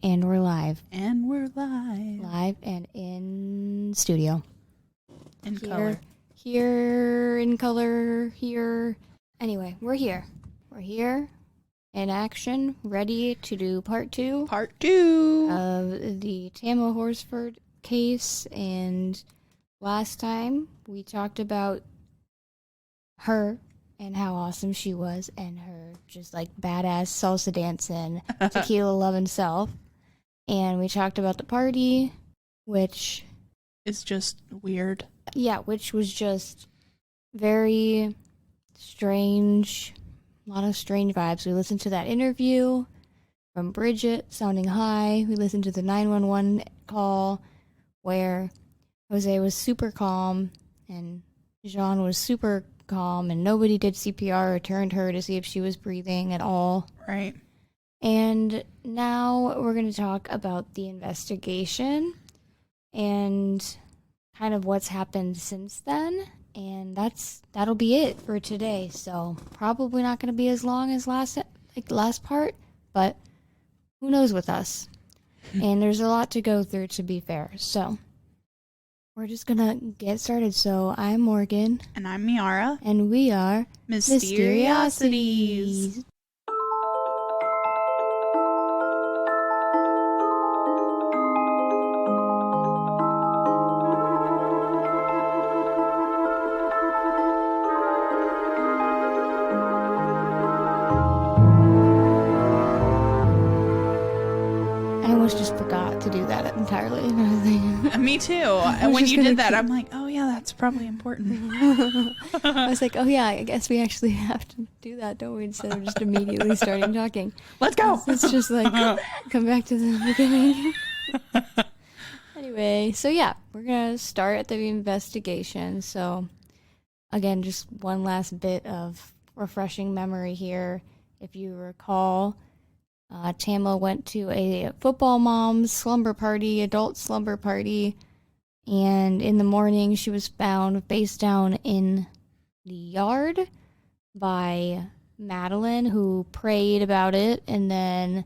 And we're live. And we're live. Live and in studio. In color. Here, in color, here. Anyway, we're here. We're here in action, ready to do part 2. Part 2. Of the Tamla Horsford case. And last time we talked about her and how awesome she was and her just like badass salsa dancing, tequila loving self. And we talked about the party, which is just weird. Yeah, which was just very strange. A lot of strange vibes. We listened to that interview from Bridget sounding high. We listened to the 911 call where Jose was super calm and Jean was super calm and nobody did CPR or turned her to see if she was breathing at all. Right. And now we're going to talk about the investigation and kind of what's happened since then. And that'll be it for today. So probably not going to be as long as last part, but who knows with us. And there's a lot to go through, to be fair. So we're just going to get started. So I'm Morgan. And I'm Miara. And we are Mysteriosities. Just forgot to do that entirely. Me too. And when you did that, I'm like, oh yeah, that's probably important. I was like, oh yeah, I guess we actually have to do that, don't we? Instead of just immediately starting talking. Let's go. Let's just like come back to the beginning. Anyway, so yeah, we're gonna start at the investigation. So again, just one last bit of refreshing memory here. If you recall, Tamla went to a football mom's slumber party, adult slumber party, and in the morning she was found face down in the yard by Madeline, who prayed about it and then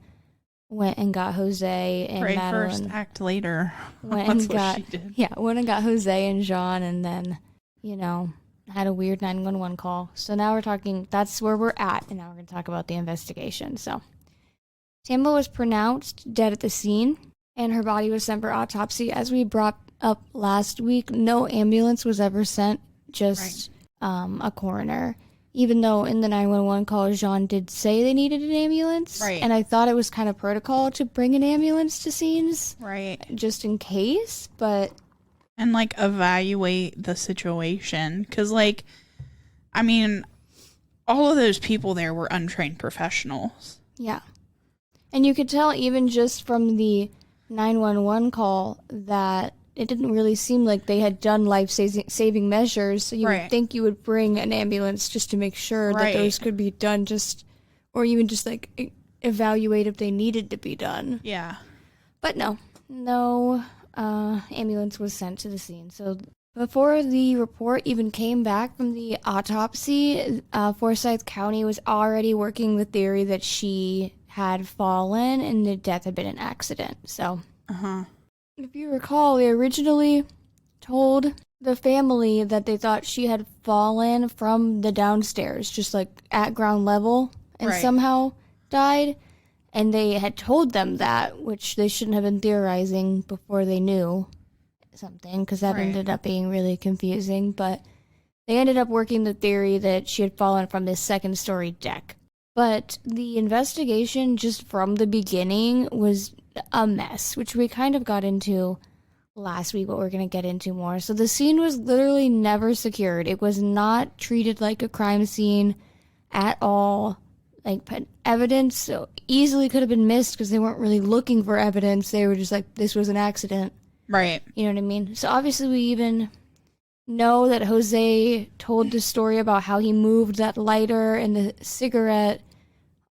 went and got Jose and Pray Madeline. First, act later. Went That's and what got, she did. Yeah, went and got Jose and Jean and then, had a weird 911 call. So now that's where we're at, and now we're going to talk about the investigation. So Tamla was pronounced dead at the scene, and her body was sent for autopsy. As we brought up last week, no ambulance was ever sent, just a coroner. Even though in the 911 call, Jean did say they needed an ambulance. Right. And I thought it was kind of protocol to bring an ambulance to scenes. Right. Just in case, but... And, evaluate the situation. Because, all of those people there were untrained professionals. Yeah. And you could tell even just from the 911 call that it didn't really seem like they had done life-saving measures. So you would think you would bring an ambulance just to make sure that those could be done or even just evaluate if they needed to be done. Yeah. But no ambulance was sent to the scene. So before the report even came back from the autopsy, Forsyth County was already working the theory that she had fallen and the death had been an accident. So, if you recall, they originally told the family that they thought she had fallen from the downstairs, just at ground level, and somehow died. And they had told them that, which they shouldn't have been theorizing before they knew something, because that ended up being really confusing. But they ended up working the theory that she had fallen from this second-story deck. But the investigation just from the beginning was a mess, which we kind of got into last week, but we're going to get into more. So the scene was literally never secured. It was not treated like a crime scene at all. Evidence so easily could have been missed because they weren't really looking for evidence. They were just this was an accident. Right. You know what I mean? So obviously we even know that Jose told the story about how he moved that lighter and the cigarette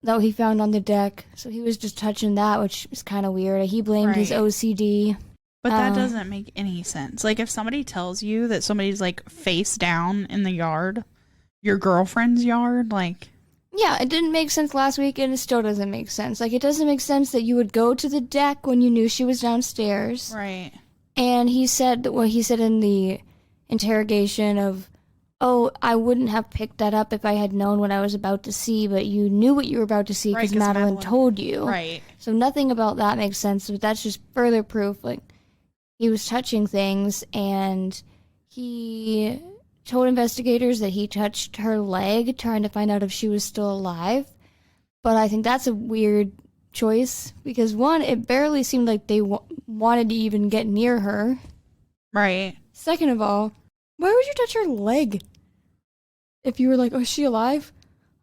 that he found on the deck. So he was just touching that, which is kind of weird. He blamed his OCD. But that doesn't make any sense. If somebody tells you that somebody's face down in the yard, your girlfriend's yard, Yeah, it didn't make sense last week, and it still doesn't make sense. Like, it doesn't make sense that you would go to the deck when you knew she was downstairs. Right. And he said what he said in the interrogation of, oh, I wouldn't have picked that up if I had known what I was about to see, but you knew what you were about to see because Madeline told you. Right. So nothing about that makes sense, but that's just further proof. Like, he was touching things, and he told investigators that he touched her leg, trying to find out if she was still alive. But I think that's a weird choice, because one, it barely seemed like they wanted to even get near her. Right. Second of all, why would you touch her leg? If you were like, oh, is she alive?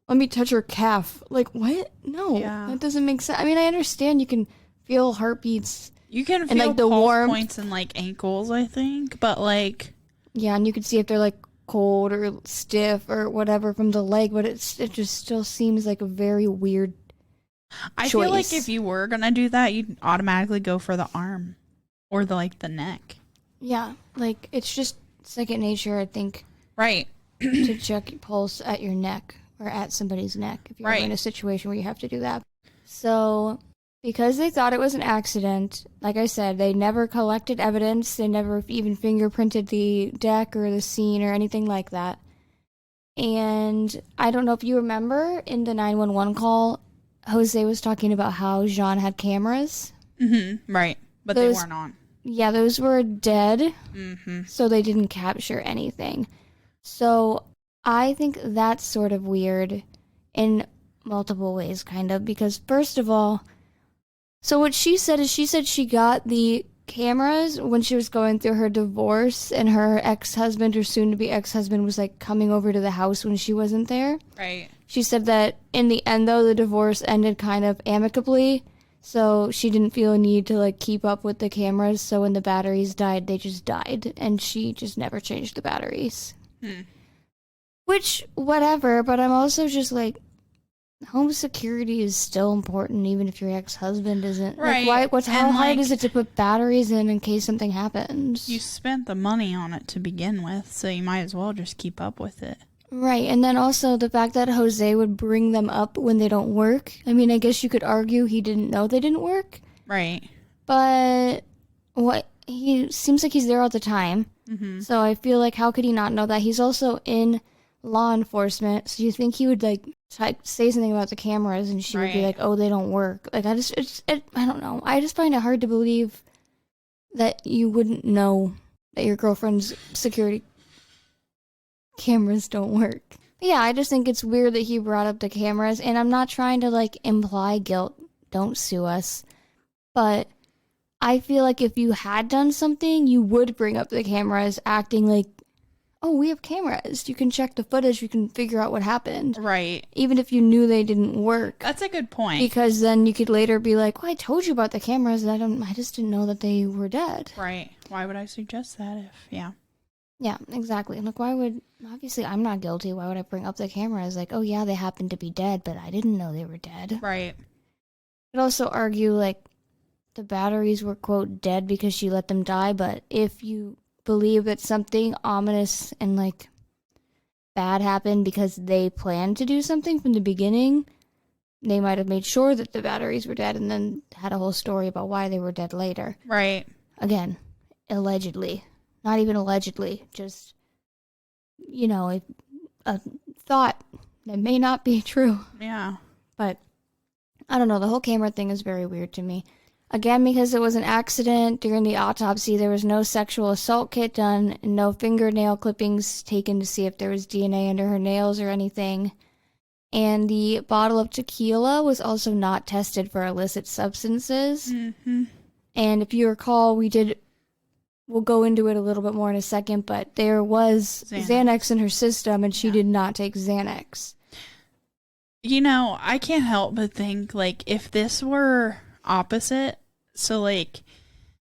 Let me touch her calf. Like, what? No, that doesn't make sense. I mean, I understand you can feel heartbeats. You can feel like the pulse points and like ankles, I think, but like, yeah, and you can see if they're like cold or stiff or whatever from the leg, but it just still seems like a very weird I feel like if you were gonna do that, you'd automatically go for the arm or the neck. Yeah, like, it's just second nature, I think. Right. To check your pulse at your neck or at somebody's neck if you're in a situation where you have to do that. So, because they thought it was an accident, like I said, they never collected evidence. They never even fingerprinted the deck or the scene or anything like that. And I don't know if you remember in the 911 call, Jose was talking about how Jean had cameras. Mm-hmm. Right. But they weren't on. Yeah, those were dead. Mm-hmm. So they didn't capture anything. So I think that's sort of weird in multiple ways, kind of, because first of all, so what she said is she got the cameras when she was going through her divorce, and her ex-husband or soon-to-be ex-husband was like coming over to the house when she wasn't there. Right. She said that in the end, though, the divorce ended kind of amicably, so she didn't feel a need to like keep up with the cameras, so when the batteries died, they just died, and she just never changed the batteries. Which, whatever, but I'm also just like, home security is still important even if your ex-husband isn't. Right. Like, how hard is it to put batteries in case something happens? You spent the money on it to begin with, so you might as well just keep up with it. Right, and then also the fact that Jose would bring them up when they don't work. I mean, I guess you could argue he didn't know they didn't work. Right. But he seems like he's there all the time. Mm-hmm. So I feel like, how could he not know that? He's also in law enforcement, so you think he would like say something about the cameras and she would be like, oh, they don't work. Like, I don't know. I just find it hard to believe that you wouldn't know that your girlfriend's security cameras don't work. But yeah, I just think it's weird that he brought up the cameras, and I'm not trying to like imply guilt. Don't sue us. But I feel like if you had done something, you would bring up the cameras, acting like, oh, we have cameras. You can check the footage. You can figure out what happened. Right. Even if you knew they didn't work. That's a good point. Because then you could later be like, well, I told you about the cameras, and I just didn't know that they were dead. Right. Why would I suggest that if, Yeah, exactly. Like, obviously I'm not guilty. Why would I bring up the cameras? Like, oh yeah, they happened to be dead, but I didn't know they were dead. Right. I'd also argue, like, the batteries were, quote, dead because she let them die, but if you believe that something ominous and like bad happened because they planned to do something from the beginning, they might have made sure that the batteries were dead and then had a whole story about why they were dead later. Right. Again, allegedly. Not even allegedly, just, a thought that may not be true. Yeah. But I don't know, the whole camera thing is very weird to me. Again, because it was an accident during the autopsy, there was no sexual assault kit done, and no fingernail clippings taken to see if there was DNA under her nails or anything. And the bottle of tequila was also not tested for illicit substances. Mm-hmm. And if you recall, we'll go into it a little bit more in a second, but there was Xanax in her system, and she did not take Xanax. I can't help but think, like, if this were opposite, so, like,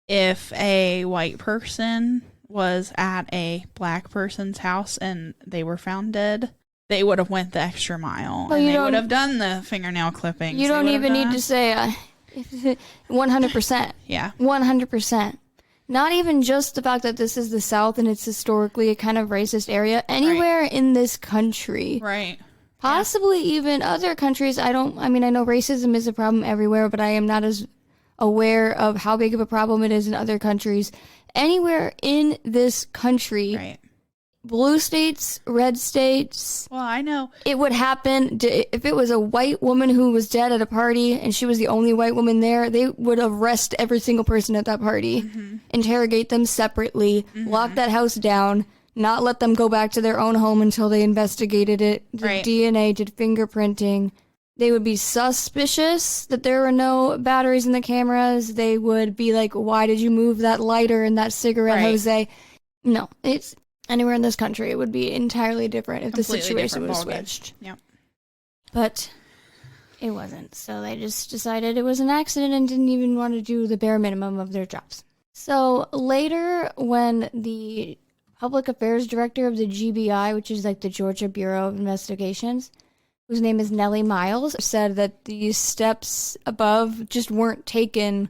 if a white person was at a black person's house and they were found dead, they would have went the extra mile, and they would have done the fingernail clippings. You don't even need to say 100%. Yeah. 100%. Not even just the fact that this is the South and it's historically a kind of racist area. Anywhere in this country, right, Possibly even other countries. I know racism is a problem everywhere, but I am not as aware of how big of a problem it is in other countries. Anywhere in this country, Right. blue states, red states. Well, I know. It would happen if it was a white woman who was dead at a party and she was the only white woman there, they would arrest every single person at that party, interrogate them separately, lock that house down, not let them go back to their own home until they investigated it, did DNA, did fingerprinting. They would be suspicious that there were no batteries in the cameras. They would be like, why did you move that lighter and that cigarette, Jose? No, it's anywhere in this country. It would be entirely different if Completely the situation was switched. Yep. But it wasn't. So they just decided it was an accident and didn't even want to do the bare minimum of their jobs. So later, when the public affairs director of the GBI, which is like the Georgia Bureau of Investigations, whose name is Nellie Miles, said that these steps above just weren't taken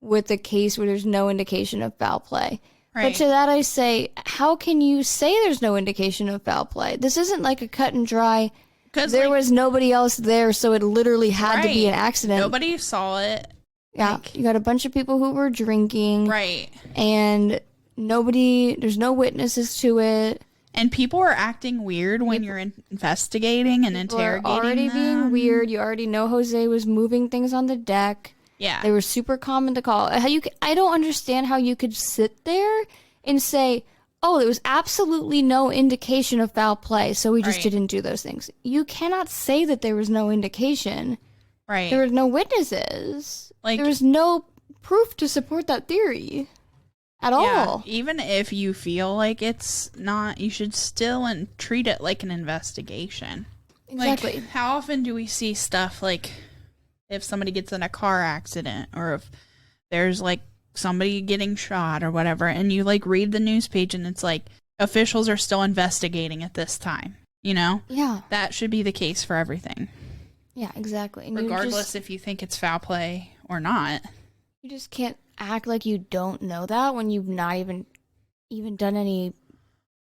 with a case where there's no indication of foul play. Right. But to that I say, how can you say there's no indication of foul play? This isn't like a cut and dry, there was nobody else there, so it literally had to be an accident. Nobody saw it. Yeah, you got a bunch of people who were drinking. Right. And there's no witnesses to it. And people are acting weird when you're investigating and interrogating them. Already being weird. You already know Jose was moving things on the deck. Yeah. They were super common to call. I don't understand how you could sit there and say, oh, there was absolutely no indication of foul play, so we just didn't do those things. You cannot say that there was no indication. Right. There were no witnesses. There was no proof to support that theory. At all. Even if you feel like it's not, you should still treat it like an investigation. Exactly. Like, how often do we see stuff like if somebody gets in a car accident or if there's like somebody getting shot or whatever, and you like read the news page and it's like officials are still investigating at this time, you know? Yeah. That should be the case for everything. Yeah, exactly. And regardless if you think it's foul play or not. You just can't act like you don't know that when you've not even done any,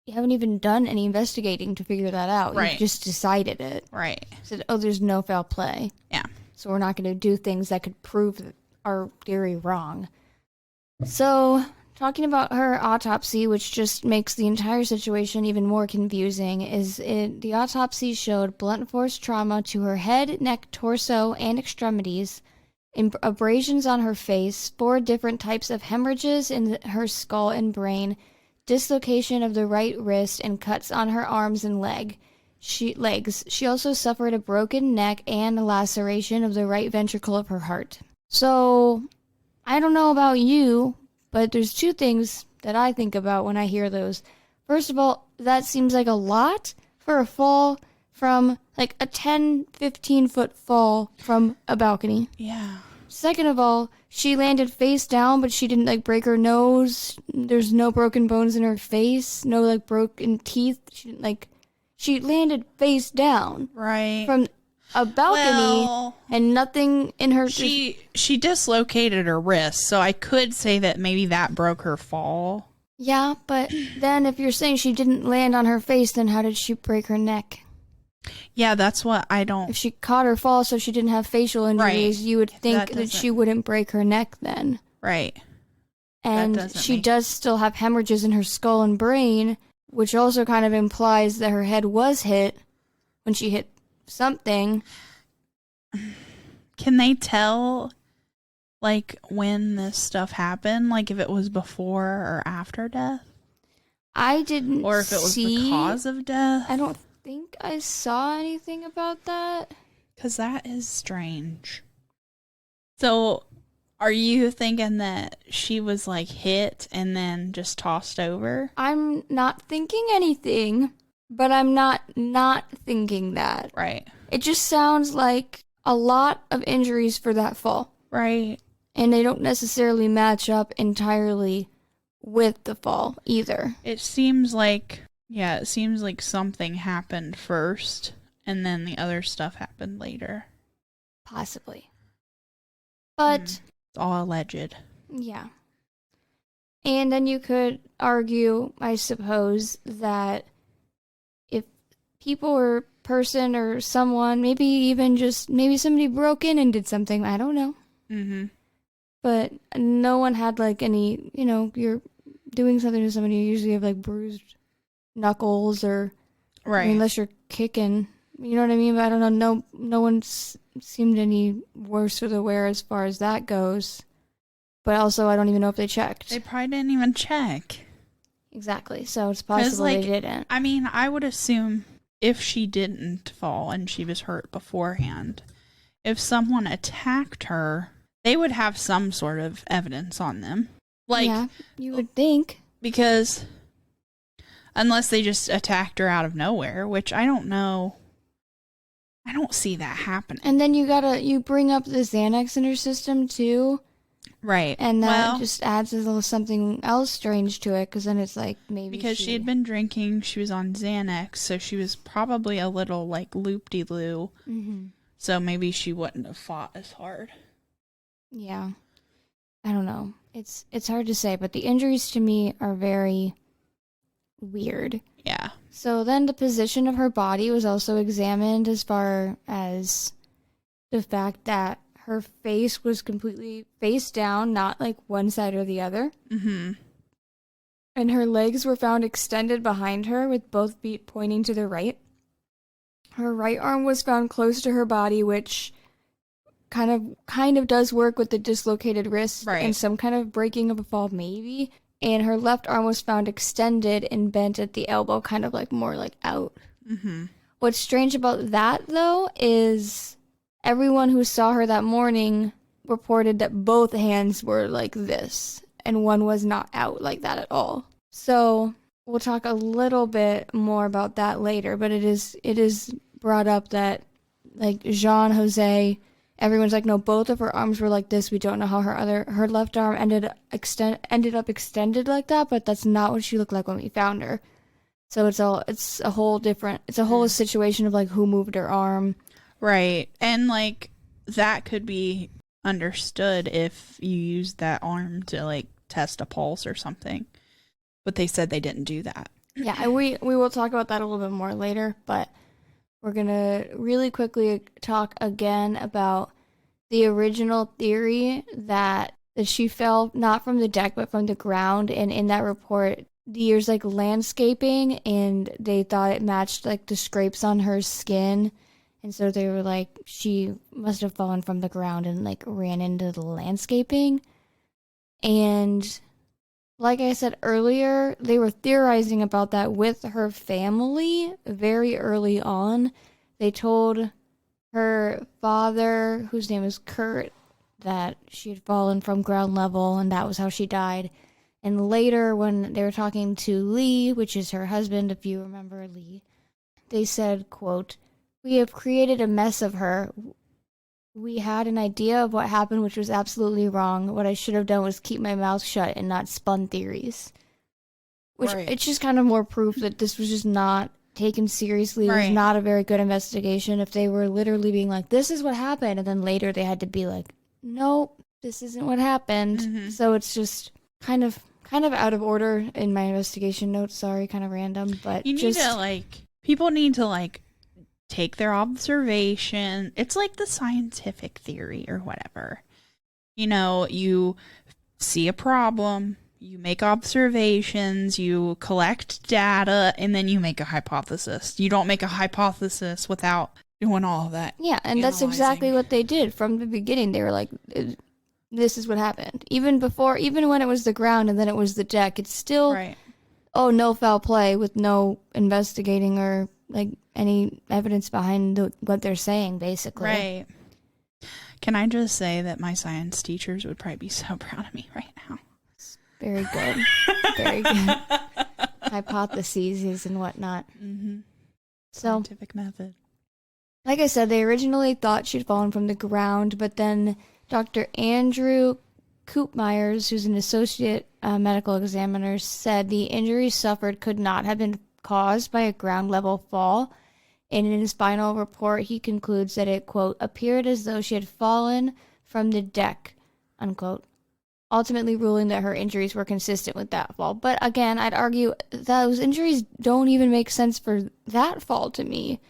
you haven't even done any investigating to figure that out. Right. You've just decided it. Right. Said, oh, there's no foul play. Yeah. So we're not going to do things that could prove our theory wrong. So, talking about her autopsy, which just makes the entire situation even more confusing, the autopsy showed blunt force trauma to her head, neck, torso, and extremities, abrasions on her face, 4 different types of hemorrhages in her skull and brain, dislocation of the right wrist, and cuts on her arms and legs. She also suffered a broken neck and a laceration of the right ventricle of her heart. So, I don't know about you, but there's 2 things that I think about when I hear those. First of all, that seems like a lot for a fall from like a 10, 15-foot fall from a balcony. Yeah. Second of all, she landed face down, but she didn't like break her nose. There's no broken bones in her face, no like broken teeth. She landed face down. Right. From a balcony and nothing in her. She dislocated her wrist, so I could say that maybe that broke her fall. Yeah, but then if you're saying she didn't land on her face, then how did she break her neck? Yeah, that's what I don't... If she caught her fall so she didn't have facial injuries, you would think that she wouldn't break her neck then. Right. And she does still have hemorrhages in her skull and brain, which also kind of implies that her head was hit when she hit something. Can they tell, like, when this stuff happened? Like, if it was before or after death? I didn't see. Or if it was the cause of death? I don't think I saw anything about that. Because that is strange. So, are you thinking that she was, like, hit and then just tossed over? I'm not thinking anything, but I'm not thinking that. Right. It just sounds like a lot of injuries for that fall. Right. And they don't necessarily match up entirely with the fall either. It seems like something happened first and then the other stuff happened later. Possibly. But it's all alleged. Yeah. And then you could argue, I suppose, that if people were person or someone, maybe somebody broke in and did something. I don't know. Mm-hmm. But no one had like any, you're doing something to somebody, you usually have like bruised knuckles or, Right. unless you're kicking, you know what I mean? But I don't know, no one seemed any worse for the wear as far as that goes. But also, I don't even know if they checked. They probably didn't even check. Exactly. So it's possible they didn't. I mean, I would assume if she didn't fall and she was hurt beforehand, if someone attacked her, they would have some sort of evidence on them. Like, yeah, you would think. Because unless they just attacked her out of nowhere, which I don't know. I don't see that happening. And then you bring up the Xanax in her system too. Right. And that just adds a little something else strange to it, because then it's like maybe because she had been drinking, she was on Xanax, so she was probably a little like loop-de-loo. Mm-hmm. So maybe she wouldn't have fought as hard. Yeah. I don't know. It's hard to say, but the injuries to me are very weird. Yeah. So then the position of her body was also examined, as far as the fact that her face was completely face down, not like one side or the other. Mm-hmm. And her legs were found extended behind her with both feet pointing to the right. Her right arm was found close to her body, which kind of does work with the dislocated wrist and some kind of breaking of a fall, maybe. And her left arm was found extended and bent at the elbow, kind of like more like out. Mm-hmm. What's strange about that, though, is everyone who saw her that morning reported that both hands were like this, and one was not out like that at all. So we'll talk a little bit more about that later, but it is brought up that, like, Jean Jose, everyone's like, no, both of her arms were like this. We don't know how her left arm ended up extended like that, but that's not what she looked like when we found her. So it's a whole situation of like who moved her arm. Right. And like that could be understood if you used that arm to like test a pulse or something. But they said they didn't do that. Yeah, and we will talk about that a little bit more later, but we're going to really quickly talk again about the original theory that she fell not from the deck but from the ground. And in that report, there's like landscaping, and they thought it matched like the scrapes on her skin. And so they were like, she must have fallen from the ground and like ran into the landscaping. And like I said earlier, they were theorizing about that with her family very early on. They told her father, whose name is Kurt, that she had fallen from ground level and that was how she died. And later, when they were talking to Lee, which is her husband, if you remember Lee, they said, quote, "We have created a mess of her. We had an idea of what happened, which was absolutely wrong. What I should have done was keep my mouth shut and not spun theories." Which, it's just kind of more proof that this was just not taken seriously. It was not a very good investigation. If they were literally being like, this is what happened, and then later they had to be like, nope, this isn't what happened. Mm-hmm. So it's just kind of out of order in my investigation notes. Sorry, kind of random, but you need to people need to take their observation. It's like the scientific theory or whatever. You see a problem, you make observations, you collect data, and then you make a hypothesis. You don't make a hypothesis without doing all of that. Yeah, and that's exactly what they did from the beginning. They were like, this is what happened. Even when it was the ground and then it was the deck, it's still, no foul play with no investigating or like any evidence behind what they're saying, basically. Right. Can I just say that my science teachers would probably be so proud of me right now? Very good. Very good. Hypotheses and whatnot. Mm-hmm. Scientific method. Like I said, they originally thought she'd fallen from the ground, but then Dr. Andrew Koopmeyers, who's an associate medical examiner, said the injuries suffered could not have been caused by a ground-level fall. And in his final report, he concludes that it, quote, appeared as though she had fallen from the deck, unquote, ultimately ruling that her injuries were consistent with that fall. But again, I'd argue those injuries don't even make sense for that fall to me.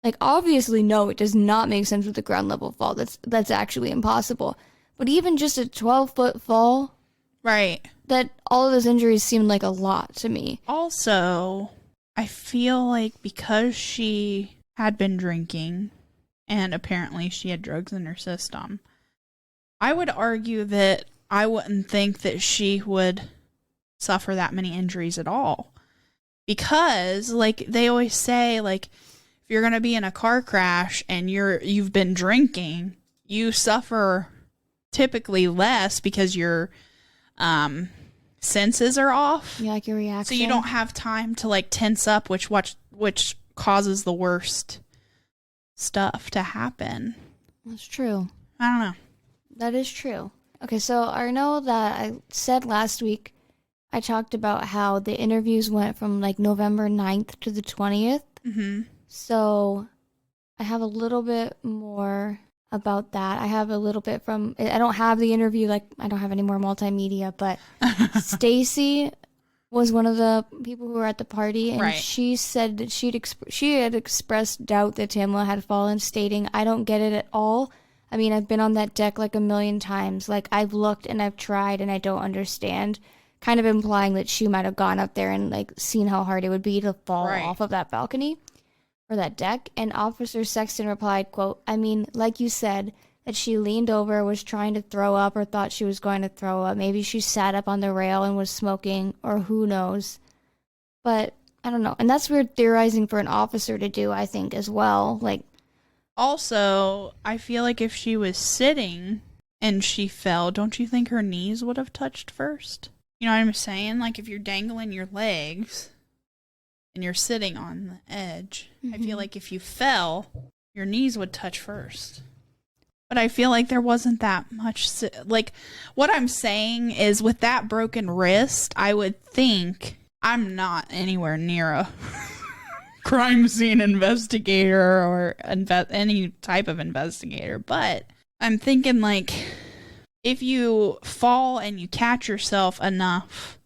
Like, obviously, no, it does not make sense with the ground level fall. That's actually impossible. But even just a 12-foot fall, Right. that all of those injuries seemed like a lot to me. Also, I feel like because she had been drinking and apparently she had drugs in her system, I would argue that I wouldn't think that she would suffer that many injuries at all. Because, like, they always say, like, if you're going to be in a car crash and you've been drinking, you suffer typically less because your senses are off. Yeah, like your reaction. So you don't have time to, like, tense up, which causes the worst stuff to happen. That's true. I don't know. That is true. Okay, so I know that I said last week, I talked about how the interviews went from like November 9th to the 20th. Mm-hmm. So I have a little bit more about that. I have a little bit from, I don't have the interview, like I don't have any more multimedia, but Stacy was one of the people who were at the party, and she said that she had expressed doubt that Tamla had fallen, stating, "I don't get it at all. I mean, I've been on that deck like a million times. Like, I've looked and I've tried and I don't understand." Kind of implying that she might have gone up there and, like, seen how hard it would be to fall off of that balcony or that deck. And Officer Sexton replied, quote, "I mean, like you said, that she leaned over, was trying to throw up or thought she was going to throw up. Maybe she sat up on the rail and was smoking, or who knows." But I don't know. And that's weird theorizing for an officer to do, I think, as well. Like, also, I feel like if she was sitting and she fell, don't you think her knees would have touched first? You know what I'm saying? Like, if you're dangling your legs and you're sitting on the edge, I feel like if you fell, your knees would touch first. But I feel like there wasn't that much. Like, what I'm saying is, with that broken wrist, I would think, I'm not anywhere near a crime scene investigator or any type of investigator, but I'm thinking, like, if you fall and you catch yourself enough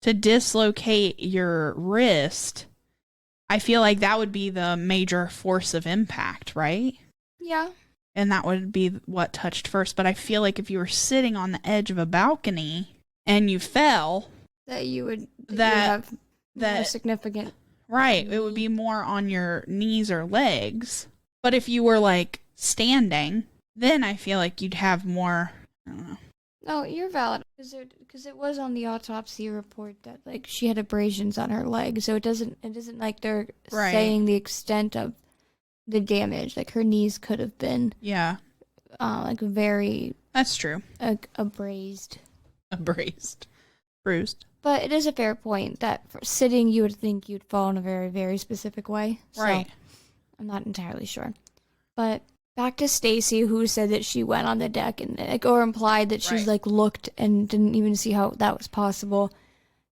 to dislocate your wrist, I feel like that would be the major force of impact, right? yeah. And that would be what touched first. But I feel like if you were sitting on the edge of a balcony and you fell, That you would have more significant. Right. It would be more on your knees or legs. But if you were, like, standing, then I feel like you'd have more, I don't know. No, you're valid. Because it was on the autopsy report that, like, she had abrasions on her leg. So it isn't like they're saying the extent of the damage. Like, her knees could have been, like, very, that's true, abrased. Bruised. But it is a fair point that for sitting, you would think you'd fall in a very, very specific way. Right. So I'm not entirely sure. But back to Stacy, who said that she went on the deck and, like, or implied that she's like looked and didn't even see how that was possible.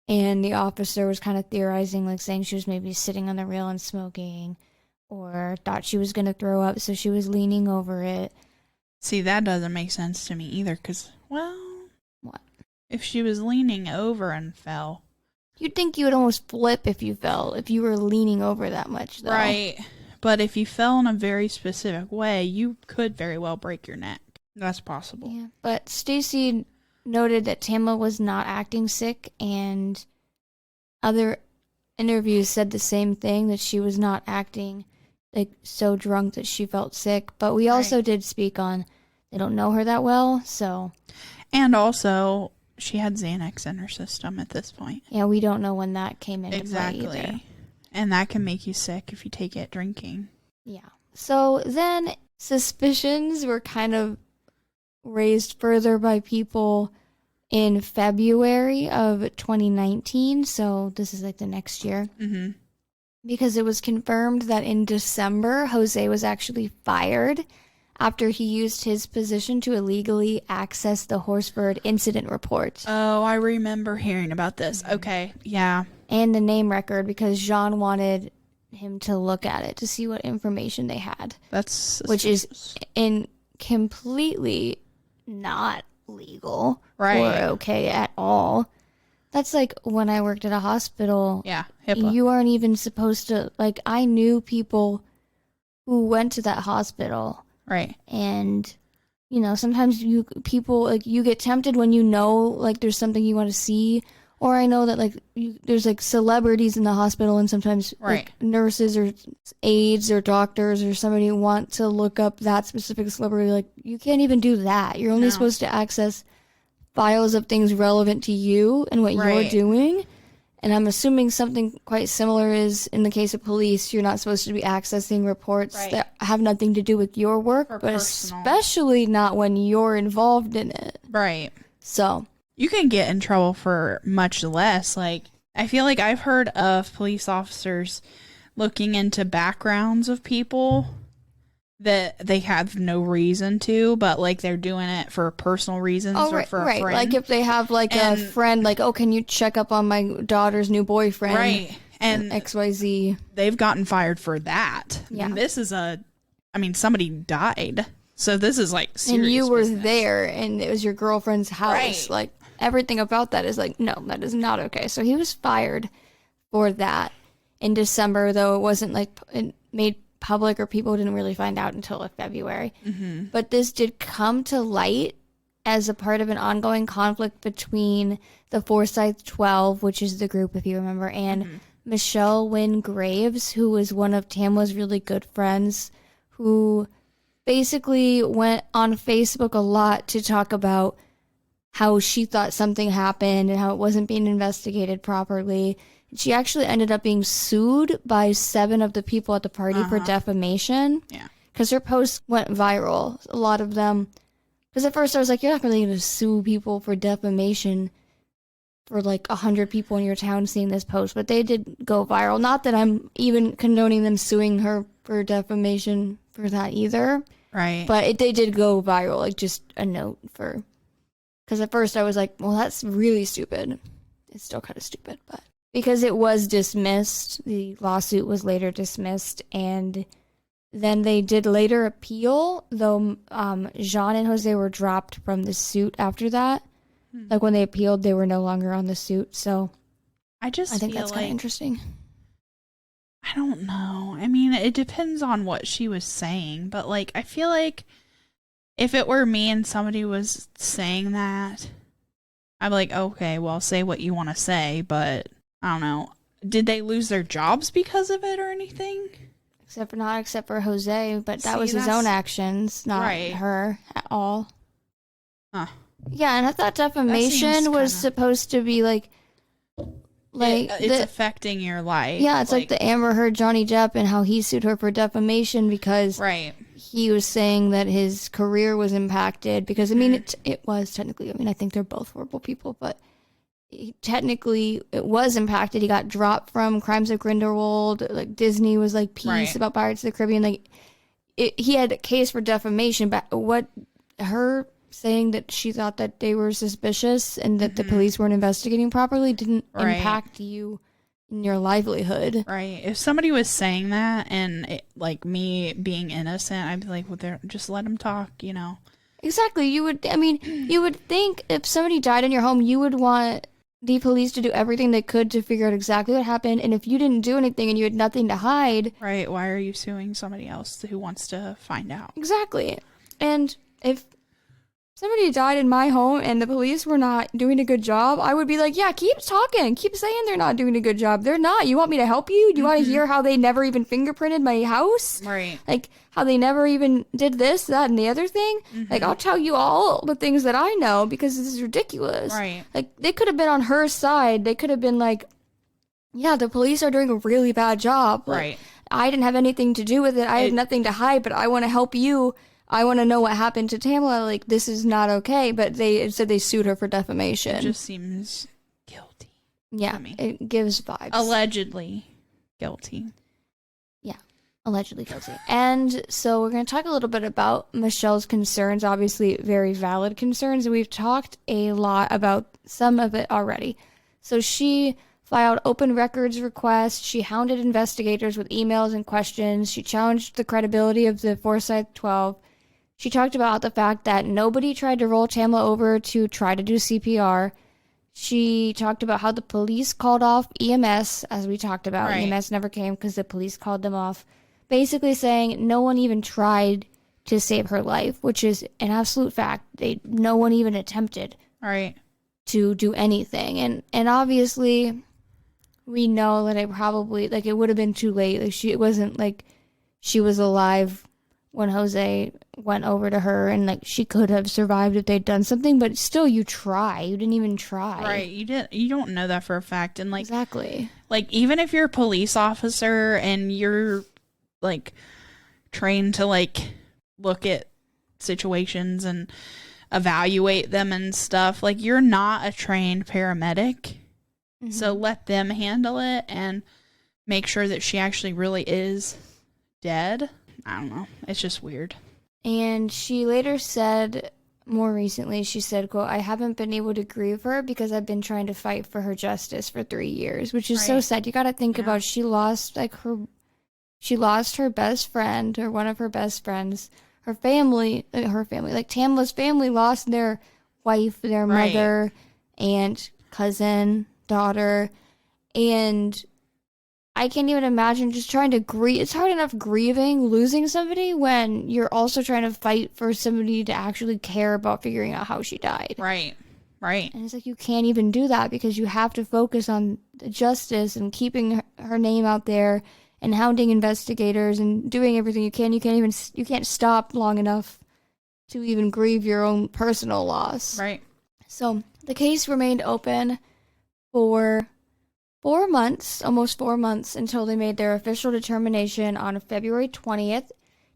And the officer was kind of theorizing, like, saying she was maybe sitting on the rail and smoking, or thought she was going to throw up, so she was leaning over it. See, that doesn't make sense to me either, because, well, what? If she was leaning over and fell, you'd think you would almost flip if you fell, if you were leaning over that much, though. Right. But if you fell in a very specific way, you could very well break your neck. That's possible. Yeah. But Stacy noted that Tamla was not acting sick, and other interviews said the same thing, that she was not acting, like, so drunk that she felt sick. But we also did speak on, they don't know her that well, so. And also, she had Xanax in her system at this point. Yeah, we don't know when that came into play either. And that can make you sick if you take it drinking. Yeah. So then suspicions were kind of raised further by people in February of 2019. So this is like the next year. Mm-hmm. Because it was confirmed that in December, Jose was actually fired after he used his position to illegally access the Horsford incident report. Oh, I remember hearing about this. Okay, yeah. And the name record, because Jean wanted him to look at it to see what information they had. That's suspicious. Which is completely not legal or okay at all. That's like when I worked at a hospital. Yeah, HIPAA. You aren't even supposed to, like, I knew people who went to that hospital. Right. And, you know, sometimes people, like, you get tempted when you know, like, there's something you want to see. Or I know that, like, there's, like, celebrities in the hospital, and sometimes, like, nurses or aides or doctors or somebody want to look up that specific celebrity. Like, you can't even do that. You're only supposed to access files of things relevant to you and what you're doing. And I'm assuming something quite similar is in the case of police. You're not supposed to be accessing reports that have nothing to do with your work, but personal. Especially not when you're involved in it. Right. So you can get in trouble for much less. Like, I feel like I've heard of police officers looking into backgrounds of people that they have no reason to, but, like, they're doing it for personal reasons or for a friend. Like, if they have, like, a friend, like, oh, can you check up on my daughter's new boyfriend? Right. And XYZ. They've gotten fired for that. Yeah. And this is somebody died. So this is, like, serious and you were business. There, and it was your girlfriend's house. Right. Like, everything about that is like, no, that is not okay. So he was fired for that in December, though it wasn't, like, made public or people didn't really find out until, like, February. Mm-hmm. But this did come to light as a part of an ongoing conflict between the Forsyth 12, which is the group, if you remember, and Michelle Wynn Graves, who was one of Tamla's really good friends, who basically went on Facebook a lot to talk about how she thought something happened and how it wasn't being investigated properly. She actually ended up being sued by 7 of the people at the party for defamation. Yeah. Because her posts went viral. A lot of them. Because at first I was like, you're not really going to sue people for defamation for, like, 100 people in your town seeing this post. But they did go viral. Not that I'm even condoning them suing her for defamation for that either. Right. But they did go viral. Like, just a note for... Because at first I was like, well, that's really stupid. It's still kind of stupid, but... Because it was dismissed, the lawsuit was later dismissed, and then they did later appeal, though Jean and Jose were dropped from the suit after that. Like, when they appealed, they were no longer on the suit, so I think that's kind of interesting. I don't know. I mean, it depends on what she was saying, but, like, I feel like if it were me and somebody was saying that, I'd be like, okay, well, say what you want to say, but... I don't know. Did they lose their jobs because of it or anything? Except for Jose, but that was his own actions, not her at all. Huh. Yeah, and I thought defamation was supposed to be like it's affecting your life. Yeah, it's like the Amber Heard Johnny Depp and how he sued her for defamation because he was saying that his career was impacted because, I mean, it was technically, I mean, I think they're both horrible people, but technically it was impacted. He got dropped from Crimes of Grindelwald. Like, Disney was like, peace about Pirates of the Caribbean. Like, he had a case for defamation, but her saying that she thought that they were suspicious and that the police weren't investigating properly didn't impact you in your livelihood. Right. If somebody was saying that and like me being innocent, I'd be like, well, just let them talk, you know. Exactly. You would think if somebody died in your home, you would want the police to do everything they could to figure out exactly what happened. And if you didn't do anything and you had nothing to hide. Right. Why are you suing somebody else who wants to find out? Exactly. And if somebody died in my home and the police were not doing a good job, I would be like, yeah, keep talking. Keep saying they're not doing a good job. They're not. You want me to help you? Do you want to hear how they never even fingerprinted my house? Right. Like, how they never even did this, that, and the other thing? Like, I'll tell you all the things that I know because this is ridiculous. Right. Like, they could have been on her side. They could have been like, yeah, the police are doing a really bad job. Right. Like, I didn't have anything to do with it. I had nothing to hide, but I want to help you. I want to know what happened to Tamla. Like, this is not okay. But they said they sued her for defamation. It just seems guilty. Yeah, it gives vibes. Allegedly guilty. Yeah, allegedly guilty. And so we're going to talk a little bit about Michelle's concerns. Obviously, very valid concerns. And we've talked a lot about some of it already. So she filed open records requests. She hounded investigators with emails and questions. She challenged the credibility of the Forsyth 12. She talked about the fact that nobody tried to roll Tamla over to try to do CPR. She talked about how the police called off EMS, as we talked about. Right. EMS never came because the police called them off. basically saying no one even tried to save her life, which is an absolute fact. No one even attempted Right. to do anything. And obviously we know that it probably, like, it would have been too late. Like, it wasn't like she was alive when Jose went over to her, and like she could have survived if they'd done something, but still, you try. You didn't even try. Right. You don't know that for a fact. And like, exactly. Like, even if you're a police officer and you're like trained to like look at situations and evaluate them and stuff, like, you're not a trained paramedic. So let them handle it and make sure that she actually really is dead. I don't know. It's just weird. And she later said, more recently, she said, quote, "I haven't been able to grieve her because I've been trying to fight for her justice for 3 years," which is so sad. You got to think about, she lost her best friend, or one of her best friends, her family, like Tamla's family lost their wife, their mother, aunt, cousin, daughter, and I can't even imagine just trying to grieve. It's hard enough grieving, losing somebody, when you're also trying to fight for somebody to actually care about figuring out how she died. Right. And it's like, you can't even do that because you have to focus on the justice and keeping her name out there and hounding investigators and doing everything you can. You can't stop long enough to even grieve your own personal loss. Right. So the case remained open for 4 months, almost 4 months, until they made their official determination on February 20th,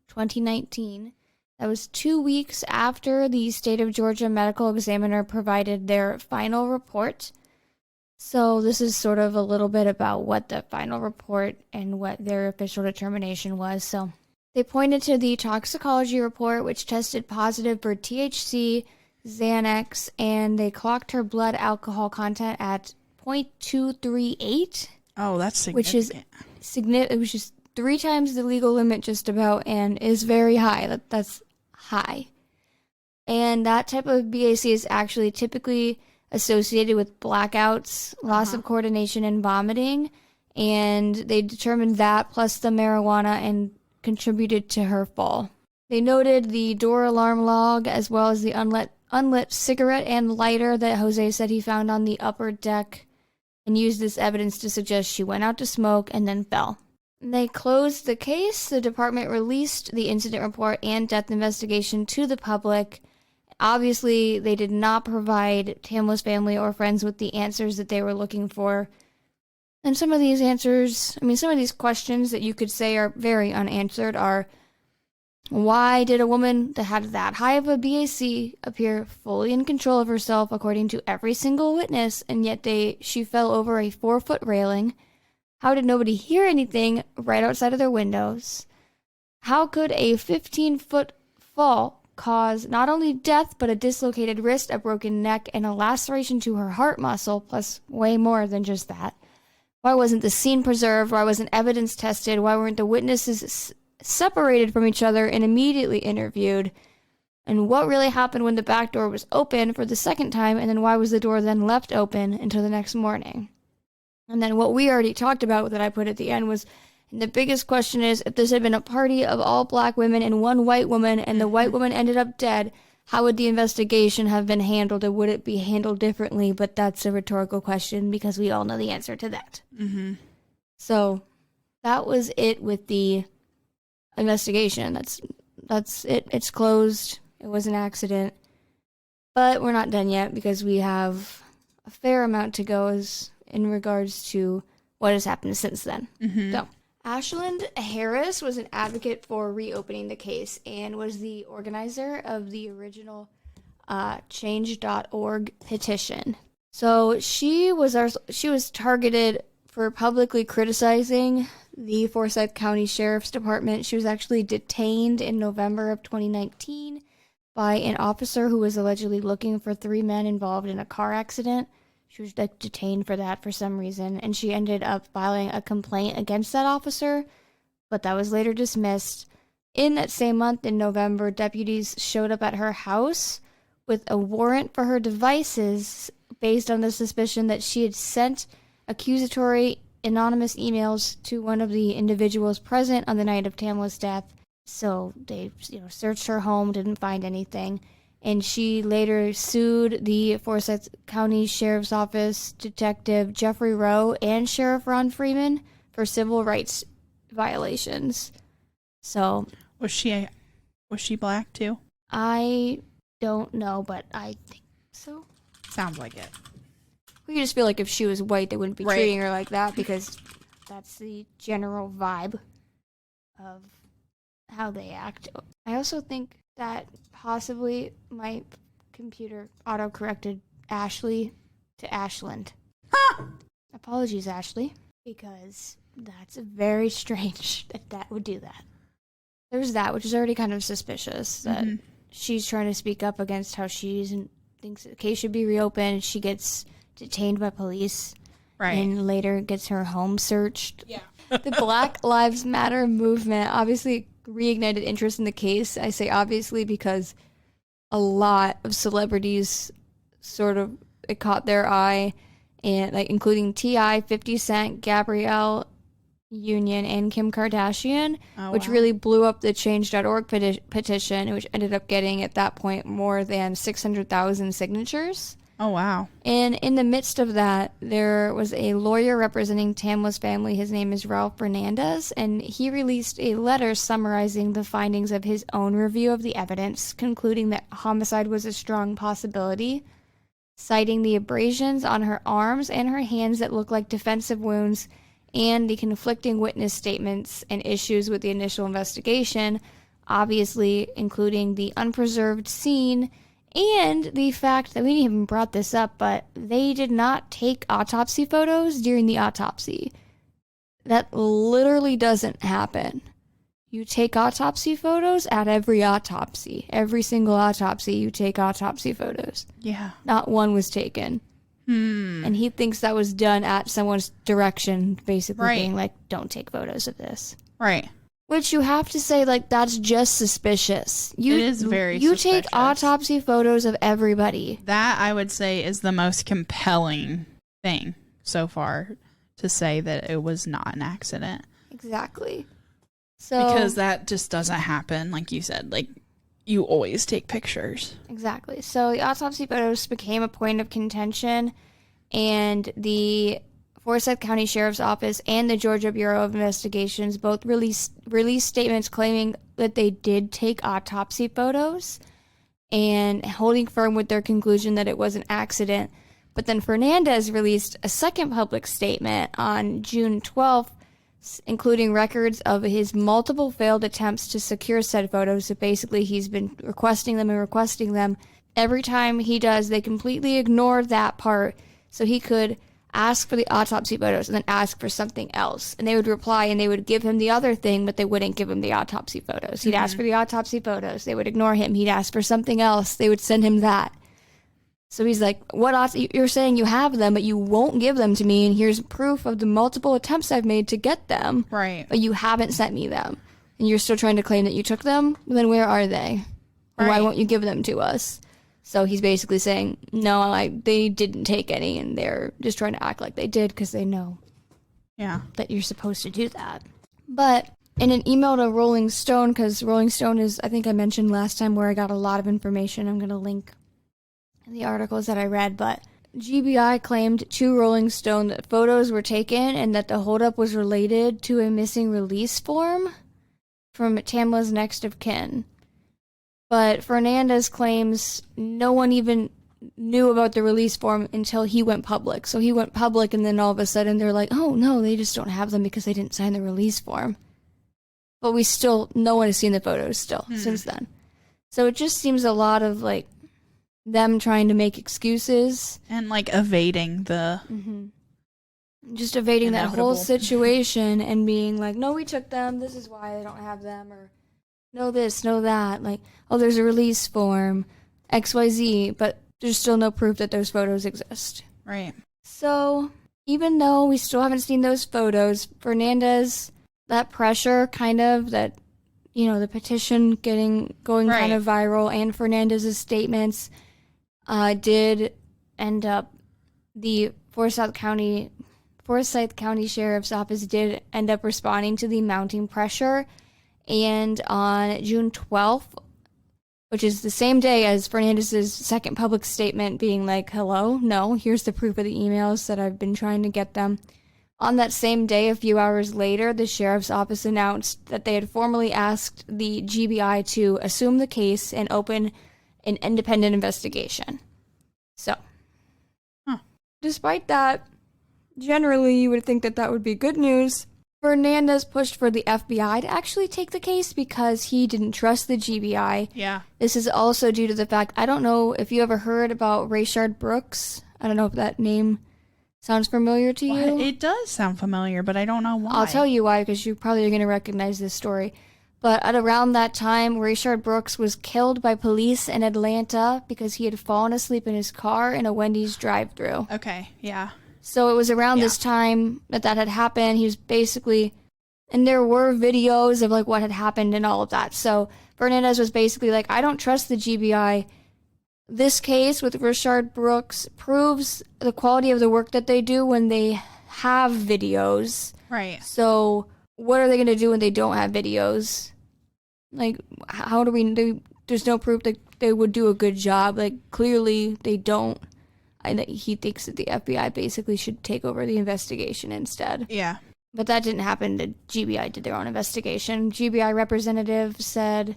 2019. That was 2 weeks after the state of Georgia medical examiner provided their final report. So this is sort of a little bit about what the final report and what their official determination was. So they pointed to the toxicology report, which tested positive for THC, Xanax, and they clocked her blood alcohol content at 0.238. Oh, that's significant. Which is 3 times the legal limit, just about, and is very high. That's high. And that type of BAC is actually typically associated with blackouts, loss of coordination, and vomiting. And they determined that plus the marijuana and contributed to her fall. They noted the door alarm log as well as the unlit cigarette and lighter that Jose said he found on the upper deck, and used this evidence to suggest she went out to smoke and then fell. They closed the case. The department released the incident report and death investigation to the public. Obviously, they did not provide Tamla's family or friends with the answers that they were looking for. And some of these questions that you could say are very unanswered are, why did a woman that had that high of a BAC appear fully in control of herself according to every single witness, and yet she fell over a 4-foot railing? How did nobody hear anything right outside of their windows? How could a 15-foot fall cause not only death, but a dislocated wrist, a broken neck, and a laceration to her heart muscle, plus way more than just that? Why wasn't the scene preserved? Why wasn't evidence tested? Why weren't the witnesses separated from each other and immediately interviewed? And what really happened when the back door was open for the second time, and then why was the door then left open until the next morning? And then what we already talked about that I put at the end was, and the biggest question is, if this had been a party of all black women and one white woman, and the white woman ended up dead, how would the investigation have been handled, or would it be handled differently? But that's a rhetorical question because we all know the answer to that. So that was it with the investigation. That's it. It's closed. It was an accident. But we're not done yet because we have a fair amount to go in regards to what has happened since then. So Ashland Harris was an advocate for reopening the case and was the organizer of the original change.org petition. So she was targeted for publicly criticizing the Forsyth County Sheriff's Department. She was actually detained in November of 2019 by an officer who was allegedly looking for 3 men involved in a car accident. She was detained for that for some reason, and she ended up filing a complaint against that officer, but that was later dismissed. In that same month, in November, deputies showed up at her house with a warrant for her devices based on the suspicion that she had sent accusatory anonymous emails to one of the individuals present on the night of Tamla's death. So they, searched her home, didn't find anything. And she later sued the Forsyth County Sheriff's Office Detective Jeffrey Rowe and Sheriff Ron Freeman for civil rights violations. So was she black too? I don't know, but I think so. Sounds like it. We just feel like if she was white, they wouldn't be treating her like that, because that's the general vibe of how they act. I also think that possibly my computer auto-corrected Ashley to Ashland. Apologies, Ashley, because that's very strange that would do that. There's that, which is already kind of suspicious, that she's trying to speak up against how she's and thinks the case should be reopened. She gets detained by police, and later gets her home searched. Yeah. The Black Lives Matter movement obviously reignited interest in the case. I say obviously because a lot of celebrities it caught their eye, and including T.I., 50 Cent, Gabrielle Union, and Kim Kardashian, which really blew up the Change.org petition, which ended up getting at that point more than 600,000 signatures. Oh, wow. And in the midst of that, there was a lawyer representing Tamla's family. His name is Ralph Fernandez, and he released a letter summarizing the findings of his own review of the evidence, concluding that homicide was a strong possibility, citing the abrasions on her arms and her hands that look like defensive wounds, and the conflicting witness statements and issues with the initial investigation, obviously including the unpreserved scene and the fact that we didn't even brought this up, but they did not take autopsy photos during the autopsy. That literally doesn't happen. You take autopsy photos at every autopsy. Every single autopsy, you take autopsy photos. Yeah. Not one was taken. And he thinks that was done at someone's direction, basically being like, don't take photos of this. Right. Which you have to say, that's just suspicious. It is very suspicious. You take autopsy photos of everybody. That, I would say, is the most compelling thing so far, to say that it was not an accident. Exactly. So because that just doesn't happen, like you said. You always take pictures. Exactly. So the autopsy photos became a point of contention, and the Forsyth County Sheriff's Office and the Georgia Bureau of Investigations both released statements claiming that they did take autopsy photos and holding firm with their conclusion that it was an accident. But then Fernandez released a second public statement on June 12th, including records of his multiple failed attempts to secure said photos. So basically, he's been requesting them. Every time he does, they completely ignore that part, so he could ask for the autopsy photos and then ask for something else. And they would reply, and they would give him the other thing, but they wouldn't give him the autopsy photos. He'd ask for the autopsy photos. They would ignore him. He'd ask for something else. They would send him that. So he's like, you're saying you have them, but you won't give them to me, and here's proof of the multiple attempts I've made to get them. Right. But you haven't sent me them. And you're still trying to claim that you took them? Then where are they? Or why won't you give them to us? So he's basically saying, no, they didn't take any, and they're just trying to act like they did because they know that you're supposed to do that. But in an email to Rolling Stone, because Rolling Stone is, I think I mentioned last time, where I got a lot of information. I'm going to link the articles that I read, but GBI claimed to Rolling Stone that photos were taken and that the holdup was related to a missing release form from Tamla's next of kin. But Fernandez claims no one even knew about the release form until he went public. So he went public, and then all of a sudden they're like, oh no, they just don't have them because they didn't sign the release form. But no one has seen the photos still since then. So it just seems a lot of them trying to make excuses and evading the just evading inevitable. that whole situation and being like, no, we took them, this is why I don't have them, or no this, no that, oh, there's a release form, XYZ, but there's still no proof that those photos exist. Right. So even though we still haven't seen those photos, Fernandez, that pressure the petition going kind of viral, and Fernandez's statements Forsyth County Sheriff's Office did end up responding to the mounting pressure. And on June 12th, which is the same day as Fernandez's second public statement being like, hello, no, here's the proof of the emails that I've been trying to get them. On that same day, a few hours later, the sheriff's office announced that they had formally asked the GBI to assume the case and open an independent investigation. So, despite that, generally you would think that that would be good news. Fernandez pushed for the FBI to actually take the case because he didn't trust the GBI. Yeah. This is also due to the fact, I don't know if you ever heard about Rayshard Brooks. I don't know if that name sounds familiar to you. It does sound familiar, but I don't know why. I'll tell you why, because you probably are going to recognize this story. But at around that time, Rayshard Brooks was killed by police in Atlanta because he had fallen asleep in his car in a Wendy's drive-thru. Okay, yeah. So it was around this time that had happened. He was basically, and there were videos of like what had happened and all of that. So Fernandez was basically like, I don't trust the GBI. This case with Rayshard Brooks proves the quality of the work that they do when they have videos. Right. So what are they going to do when they don't have videos? Like, how do we do? There's no proof that they would do a good job. Like, clearly they don't. He thinks that the FBI basically should take over the investigation instead. Yeah. But that didn't happen. The GBI did their own investigation. GBI representative said...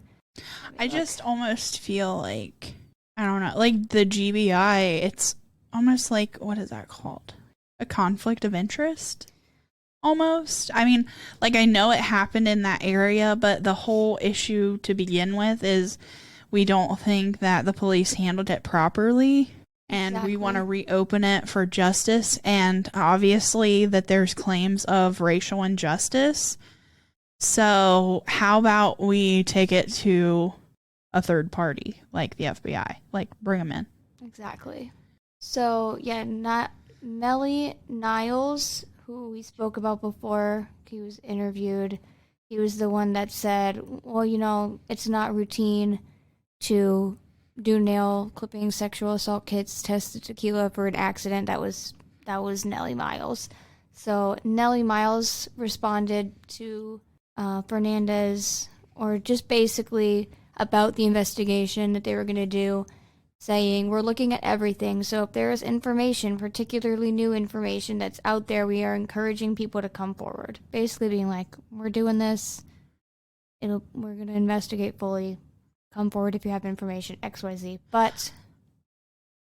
I just almost feel like, I don't know, like the GBI, it's almost like, what is that called? A conflict of interest? Almost. I mean, like I know it happened in that area, but the whole issue to begin with is we don't think that the police handled it properly. And we want to reopen it for justice. And obviously that there's claims of racial injustice. So how about we take it to a third party, like the FBI? Like, bring them in. Exactly. So, yeah, Nellie Niles, who we spoke about before, he was interviewed. He was the one that said, well, you know, it's not routine to do nail clipping sexual assault kits, test the tequila for an accident. That was Nellie Miles. So Nellie Miles responded to Fernandez, or just basically about the investigation that they were going to do, saying, we're looking at everything. So if there is information, particularly new information that's out there, we are encouraging people to come forward. Basically being like, we're doing this. We're going to investigate fully. Come forward if you have information, XYZ. But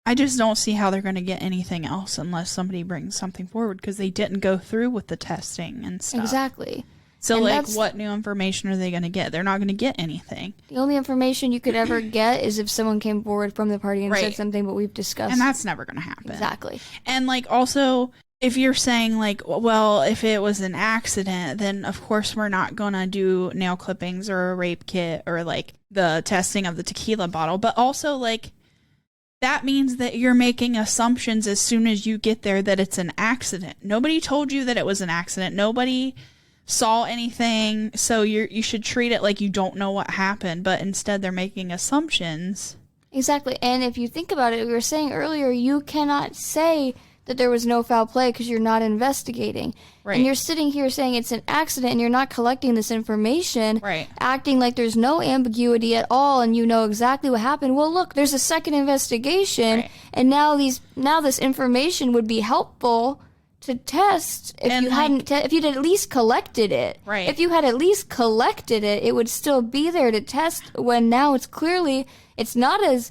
I just don't see how they're going to get anything else unless somebody brings something forward, because they didn't go through with the testing and stuff. Exactly. So, like, what new information are they going to get? They're not going to get anything. The only information you could ever get is if someone came forward from the party and said something, but we've discussed. And that's never going to happen. Exactly. And, like, also, if you're saying, like, well, if it was an accident, then, of course, we're not going to do nail clippings or a rape kit or, like, the testing of the tequila bottle. But also, like, that means that you're making assumptions as soon as you get there that it's an accident. Nobody told you that it was an accident. Nobody saw anything. So you should treat it like you don't know what happened. But instead, they're making assumptions. Exactly. And if you think about it, we were saying earlier, you cannot say that there was no foul play because you're not investigating. Right. And you're sitting here saying it's an accident and you're not collecting this information, acting like there's no ambiguity at all and you know exactly what happened. Well, look, there's a second investigation, and now this information would be helpful to test if you hadn't if you'd at least collected it. Right. If you had at least collected it, it would still be there to test, when now it's clearly it's not as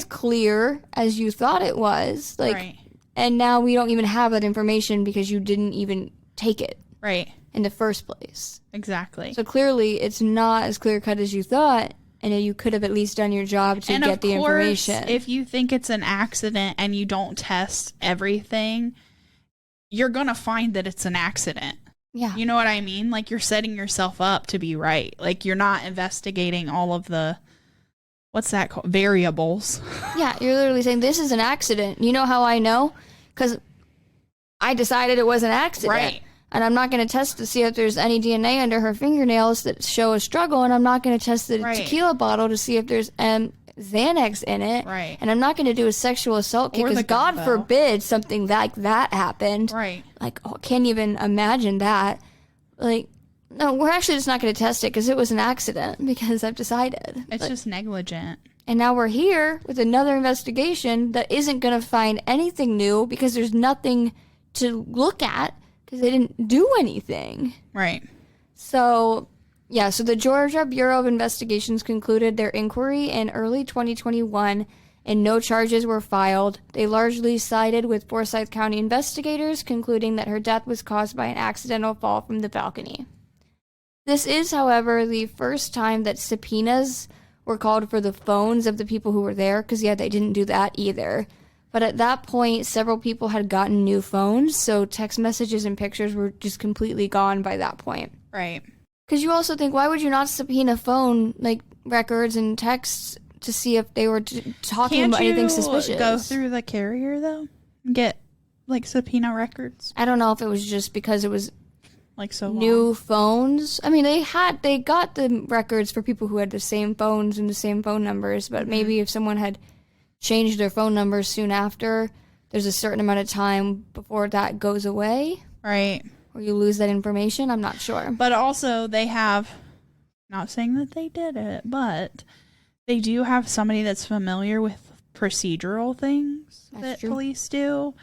clear as you thought it was. Like, and now we don't even have that information because you didn't even take it. Right. In the first place. Exactly. So clearly it's not as clear cut as you thought, and you could have at least done your job to get the information. And of course, if you think it's an accident and you don't test everything, you're going to find that it's an accident. Yeah. You know what I mean? Like, you're setting yourself up to be right. Like, you're not investigating all of the, what's that called? Variables. Yeah, you're literally saying this is an accident. You know how I know? Because I decided it was an accident. Right. And I'm not going to test to see if there's any DNA under her fingernails that show a struggle. And I'm not going to test the tequila bottle to see if there's Xanax in it. Right. And I'm not going to do a sexual assault kit Or the because God gumbo. forbid something like that happened. Right. Like, oh, can't even imagine that. Like, no, we're actually just not going to test it because it was an accident because I've decided. It's just negligent. And now we're here with another investigation that isn't going to find anything new because there's nothing to look at because they didn't do anything. Right. So, yeah, so the Georgia Bureau of Investigations concluded their inquiry in early 2021 and no charges were filed. They largely sided with Forsyth County investigators, concluding that her death was caused by an accidental fall from the balcony. This is, however, the first time that subpoenas were called for the phones of the people who were there, because, yeah, they didn't do that either. But at that point, several people had gotten new phones, so text messages and pictures were just completely gone by that point. Right. Because you also think, why would you not subpoena phone, like, records and texts to see if they were talking about anything suspicious? Can't you go through the carrier, though? And get, like, subpoena records? I don't know if it was just because it was like so new long. phones. I mean, they got the records for people who had the same phones and the same phone numbers, but maybe if someone had changed their phone numbers soon after, there's a certain amount of time before that goes away. Right. Or you lose that information. I'm not sure. But also, they have, not saying that they did it, but they do have somebody that's familiar with procedural things that police do.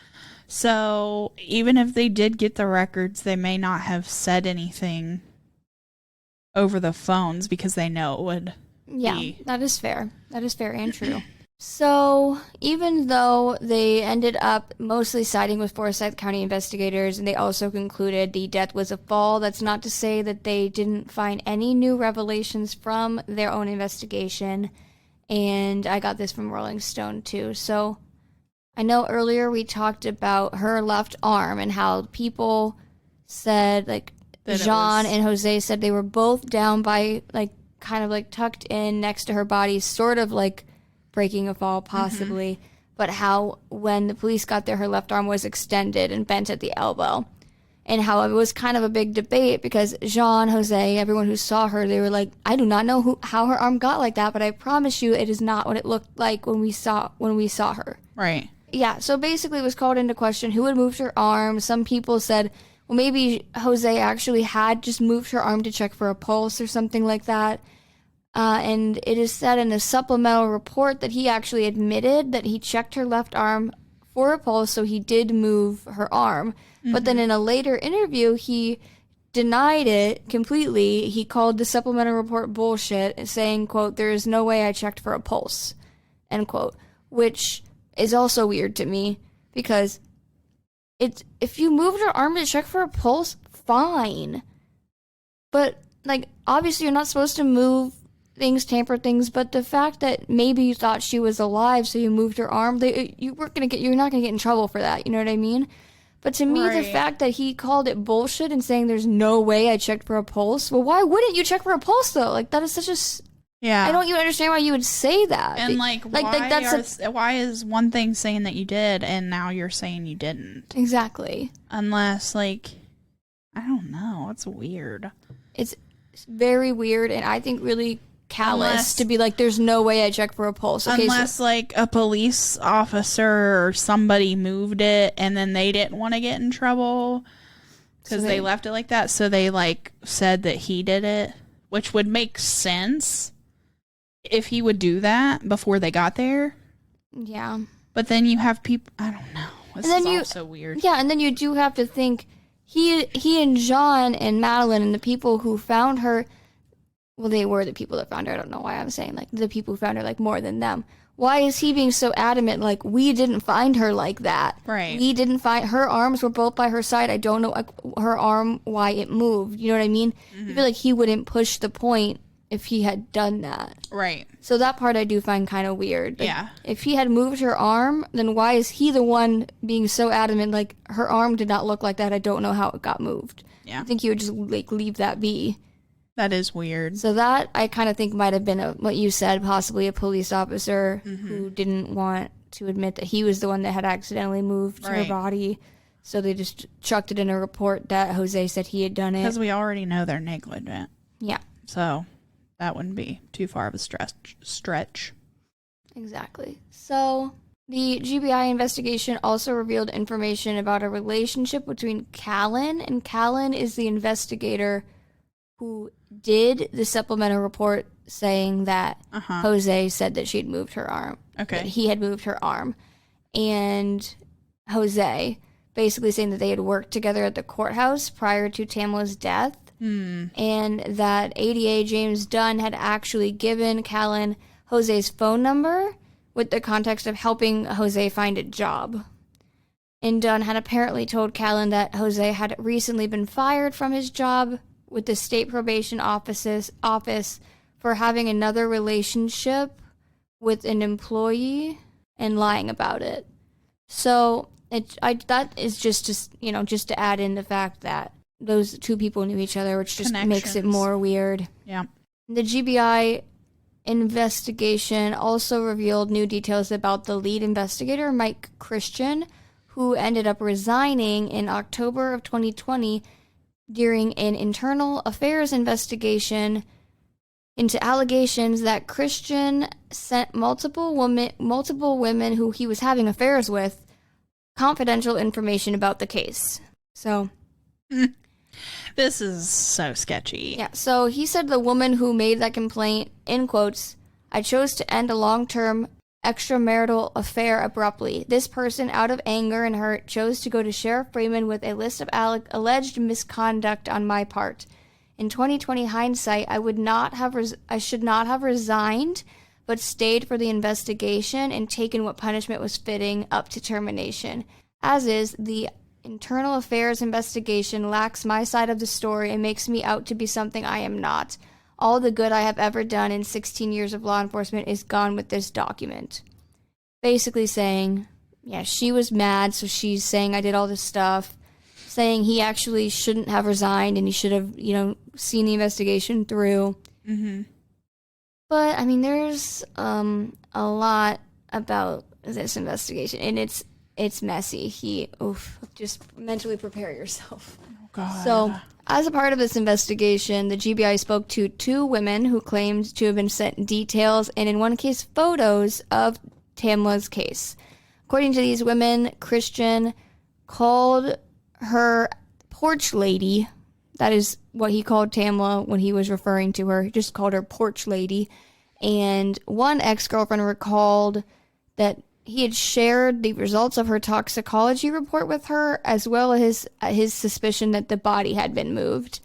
So even if they did get the records, they may not have said anything over the phones because they know it would be. That is fair. That is fair and true. So even though they ended up mostly siding with Forsyth County investigators and they also concluded the death was a fall, that's not to say that they didn't find any new revelations from their own investigation. And I got this from Rolling Stone too. So I know earlier we talked about her left arm and how people said, like, Jean and Jose said they were both down by, like, kind of like tucked in next to her body, sort of like breaking a fall possibly, but how when the police got there, her left arm was extended and bent at the elbow. And how it was kind of a big debate because Jean, Jose, everyone who saw her, they were like, I do not know how her arm got like that, but I promise you it is not what it looked like when we saw her. Right. Yeah, so basically it was called into question who had moved her arm. Some people said, well, maybe Jose actually had just moved her arm to check for a pulse or something like that. And it is said in a supplemental report that he actually admitted that he checked her left arm for a pulse, so he did move her arm. But then in a later interview, he denied it completely. He called the supplemental report bullshit, saying, quote, there is no way I checked for a pulse, end quote, which is also weird to me because if you moved her arm to check for a pulse, fine. But, like, obviously you're not supposed to move things, tamper things, but the fact that maybe you thought she was alive, so you moved her arm, you're not gonna get in trouble for that, you know what I mean? But to me, the fact that he called it bullshit and saying there's no way I checked for a pulse, well, why wouldn't you check for a pulse, though? Like, that is such a... Yeah. I don't even understand why you would say that. And, why is one thing saying that you did and now you're saying you didn't? Exactly. Like, I don't know. It's weird. It's very weird, and I think really callous to be like, there's no way I checked for a pulse. Okay, unless, like, a police officer or somebody moved it and then they didn't want to get in trouble because they left it like that. So they, like, said that he did it, which would make sense if he would do that before they got there. Yeah. But then you have people, I don't know. This is all so weird. Yeah, and then you do have to think, he and John and Madeline and the people who found her, well, they were the people that found her. I don't know why I'm saying, like, the people who found her, like, more than them. Why is he being so adamant, like, we didn't find her like that? Right. We didn't find, her arms were both by her side. I don't know, like, her arm, why it moved. You know what I mean? I feel like he wouldn't push the point if he had done that. Right. So that part I do find kind of weird. Like, yeah. If he had moved her arm, then why is he the one being so adamant, like, her arm did not look like that. I don't know how it got moved. Yeah. I think he would just, like, leave that be. That is weird. So that I kind of think might have been what you said, possibly a police officer who didn't want to admit that he was the one that had accidentally moved her body. So they just chucked it in a report that Jose said he had done it. Because we already know they're negligent. Yeah. So that wouldn't be too far of a stretch. Exactly. So the GBI investigation also revealed information about a relationship between Callan, and Callan is the investigator who did the supplemental report saying that Jose said that she had moved her arm. Okay. That he had moved her arm. And Jose basically saying that they had worked together at the courthouse prior to Tamla's death. And that ADA James Dunn had actually given Callan Jose's phone number with the context of helping Jose find a job. And Dunn had apparently told Callan that Jose had recently been fired from his job with the state probation office for having another relationship with an employee and lying about it. So that is just to add in the fact that those two people knew each other, which just makes it more weird. Yeah. The GBI investigation also revealed new details about the lead investigator, Mike Christian, who ended up resigning in October of 2020 during an internal affairs investigation into allegations that Christian sent multiple women who he was having affairs with confidential information about the case. So this is so sketchy. Yeah, so he said the woman who made that complaint, in quotes, "I chose to end a long-term extramarital affair abruptly. This person, out of anger and hurt, chose to go to Sheriff Freeman with a list of alleged misconduct on my part. In 2020 hindsight, I should not have resigned, but stayed for the investigation and taken what punishment was fitting up to termination. As is, the internal affairs investigation lacks my side of the story and makes me out to be something I am not. All the good I have ever done in 16 years of law enforcement is gone with this document." Basically saying, yeah, she was mad, so she's saying I did all this stuff, saying he actually shouldn't have resigned and he should have, seen the investigation through. Mm-hmm. But, I mean, there's a lot about this investigation, and it's messy. Just mentally prepare yourself. Oh, God. So, as a part of this investigation, the GBI spoke to 2 women who claimed to have been sent details and, in one case, photos of Tamla's case. According to these women, Christian called her porch lady. That is what he called Tamla when he was referring to her. He just called her porch lady. And one ex-girlfriend recalled that he had shared the results of her toxicology report with her, as well as his suspicion that the body had been moved.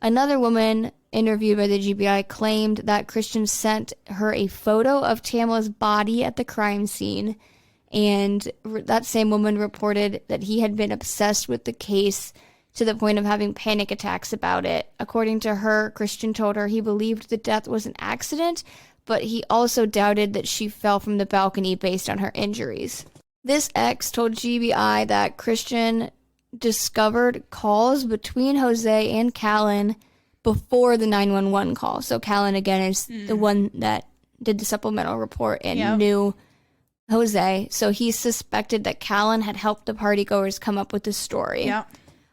Another woman interviewed by the GBI claimed that Christian sent her a photo of Tamla's body at the crime scene, and that same woman reported that he had been obsessed with the case to the point of having panic attacks about it. According to her, Christian told her he believed the death was an accident, but he also doubted that she fell from the balcony based on her injuries. This ex told GBI that Christian discovered calls between Jose and Callan before the 911 call. So Callan, again, is the one that did the supplemental report and knew Jose. So he suspected that Callan had helped the partygoers come up with the story. Yep.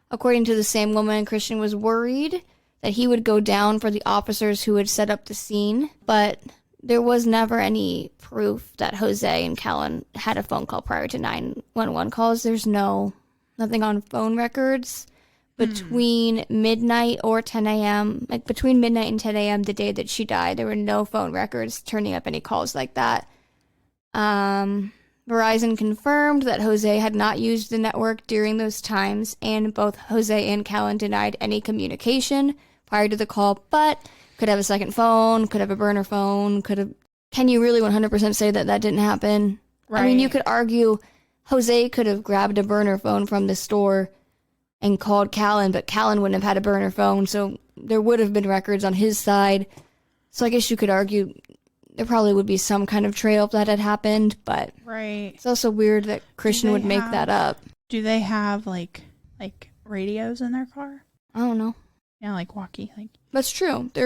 According to the same woman, Christian was worried that he would go down for the officers who had set up the scene, but there was never any proof that Jose and Callan had a phone call prior to 911 calls. There's nothing on phone records between midnight or 10 a.m., like between midnight and 10 a.m. the day that she died. There were no phone records turning up any calls like that. Verizon confirmed that Jose had not used the network during those times, and both Jose and Callan denied any communication prior to the call, but could have a second phone, could have a burner phone, can you really 100% say that didn't happen? Right. I mean, you could argue Jose could have grabbed a burner phone from the store and called Callan, but Callan wouldn't have had a burner phone, so there would have been records on his side. So I guess you could argue there probably would be some kind of trail if that had happened, but it's also weird that Christian would make that up. Do they have like radios in their car? I don't know. Yeah, like walkie. That's true. That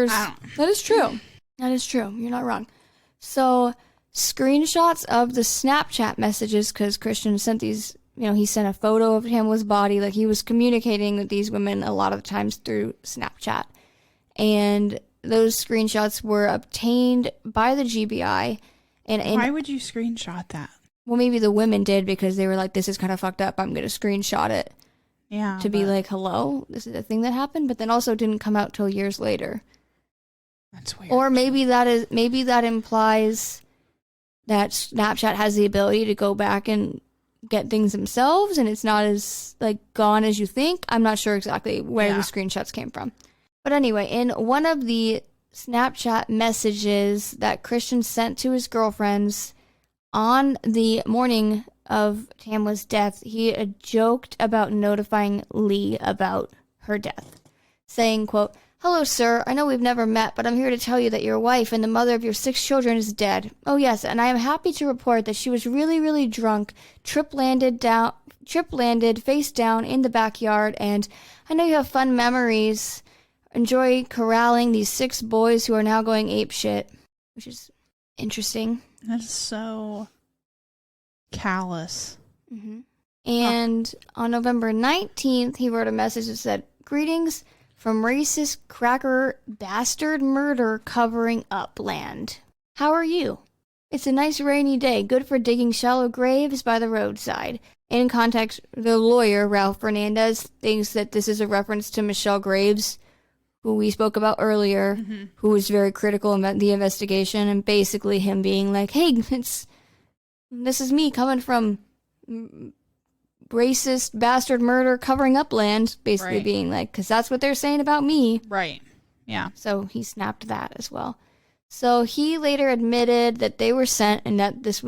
is true. That is true. You're not wrong. So, screenshots of the Snapchat messages, because Christian sent these, he sent a photo of Tamla's body, like he was communicating with these women a lot of times through Snapchat. And those screenshots were obtained by the GBI, And why would you screenshot that? Well, maybe the women did because they were like, this is kind of fucked up. I'm going to screenshot it. Yeah. To be like, hello, this is a thing that happened, but then also didn't come out till years later. That's weird. Or maybe that implies that Snapchat has the ability to go back and get things themselves, and it's not as like gone as you think. I'm not sure exactly where the screenshots came from. But anyway, in one of the Snapchat messages that Christian sent to his girlfriends on the morning of Tamla's death, he joked about notifying Lee about her death, saying, quote, "Hello, sir. I know we've never met, but I'm here to tell you that your wife and the mother of your 6 children is dead. Oh, yes, and I am happy to report that she was really, really drunk, trip landed face down in the backyard, and I know you have fun memories. Enjoy corralling these 6 boys who are now going apeshit," which is interesting. That's so callous. Mm-hmm. And on November 19th, he wrote a message that said, "Greetings from racist cracker bastard murder covering up land. How are you? It's a nice rainy day, good for digging shallow graves by the roadside." In context, the lawyer, Ralph Fernandez, thinks that this is a reference to Michelle Graves, who we spoke about earlier, who was very critical about the investigation, and basically him being like, hey, this is me coming from racist bastard murder covering up land, basically being like, because that's what they're saying about me. Right. Yeah. So he snapped that as well. So he later admitted that they were sent and that this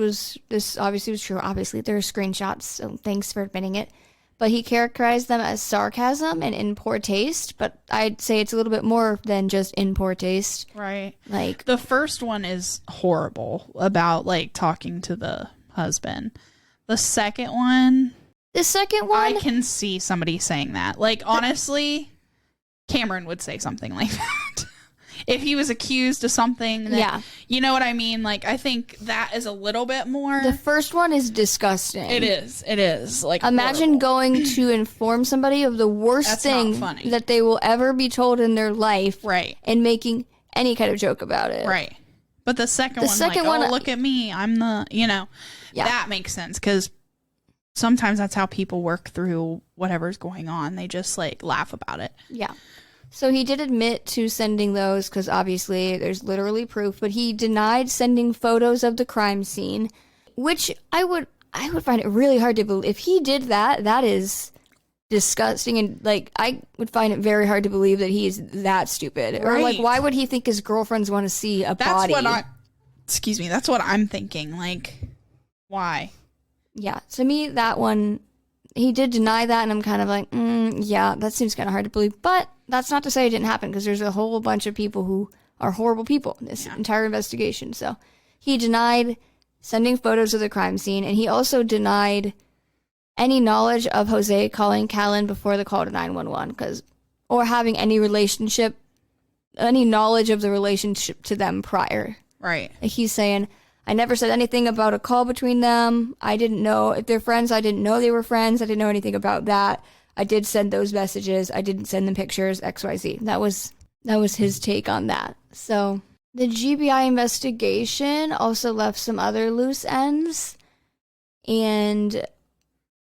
obviously was true. Obviously, there are screenshots, so thanks for admitting it. But he characterized them as sarcasm and in poor taste. But I'd say it's a little bit more than just in poor taste. Right. Like, the first one is horrible about like talking to the husband. The second one, I can see somebody saying that. Like, honestly, Cameron would say something like that. If he was accused of something. That, you know what I mean? Like, I think that is a little bit more. The first one is disgusting. It is. It is. Like, imagine horrible. Going to inform somebody of the worst thing that they will ever be told in their life. Right. And making any kind of joke about it. Right. But the second one, oh, look at me. I'm the, that makes sense. Because sometimes that's how people work through whatever's going on. They just, like, laugh about it. Yeah. So he did admit to sending those because obviously there's literally proof, but he denied sending photos of the crime scene, which I would find it really hard to believe. If he did that, that is disgusting, and like I would find it very hard to believe that he is that stupid. Right. Or like, why would he think his girlfriends want to see a body? That's what I'm thinking. Like, why? Yeah, to me that one, he did deny that, and I'm kind of like, yeah, that seems kind of hard to believe. But that's not to say it didn't happen, because there's a whole bunch of people who are horrible people in this entire investigation. So he denied sending photos of the crime scene, and he also denied any knowledge of Jose calling Callan before the call to 911, or having any knowledge of the relationship to them prior. Right. Like he's saying, I never said anything about a call between them. I didn't know if they're friends. I didn't know they were friends. I didn't know anything about that. I did send those messages. I didn't send them pictures, XYZ. That was his take on that. So the GBI investigation also left some other loose ends. And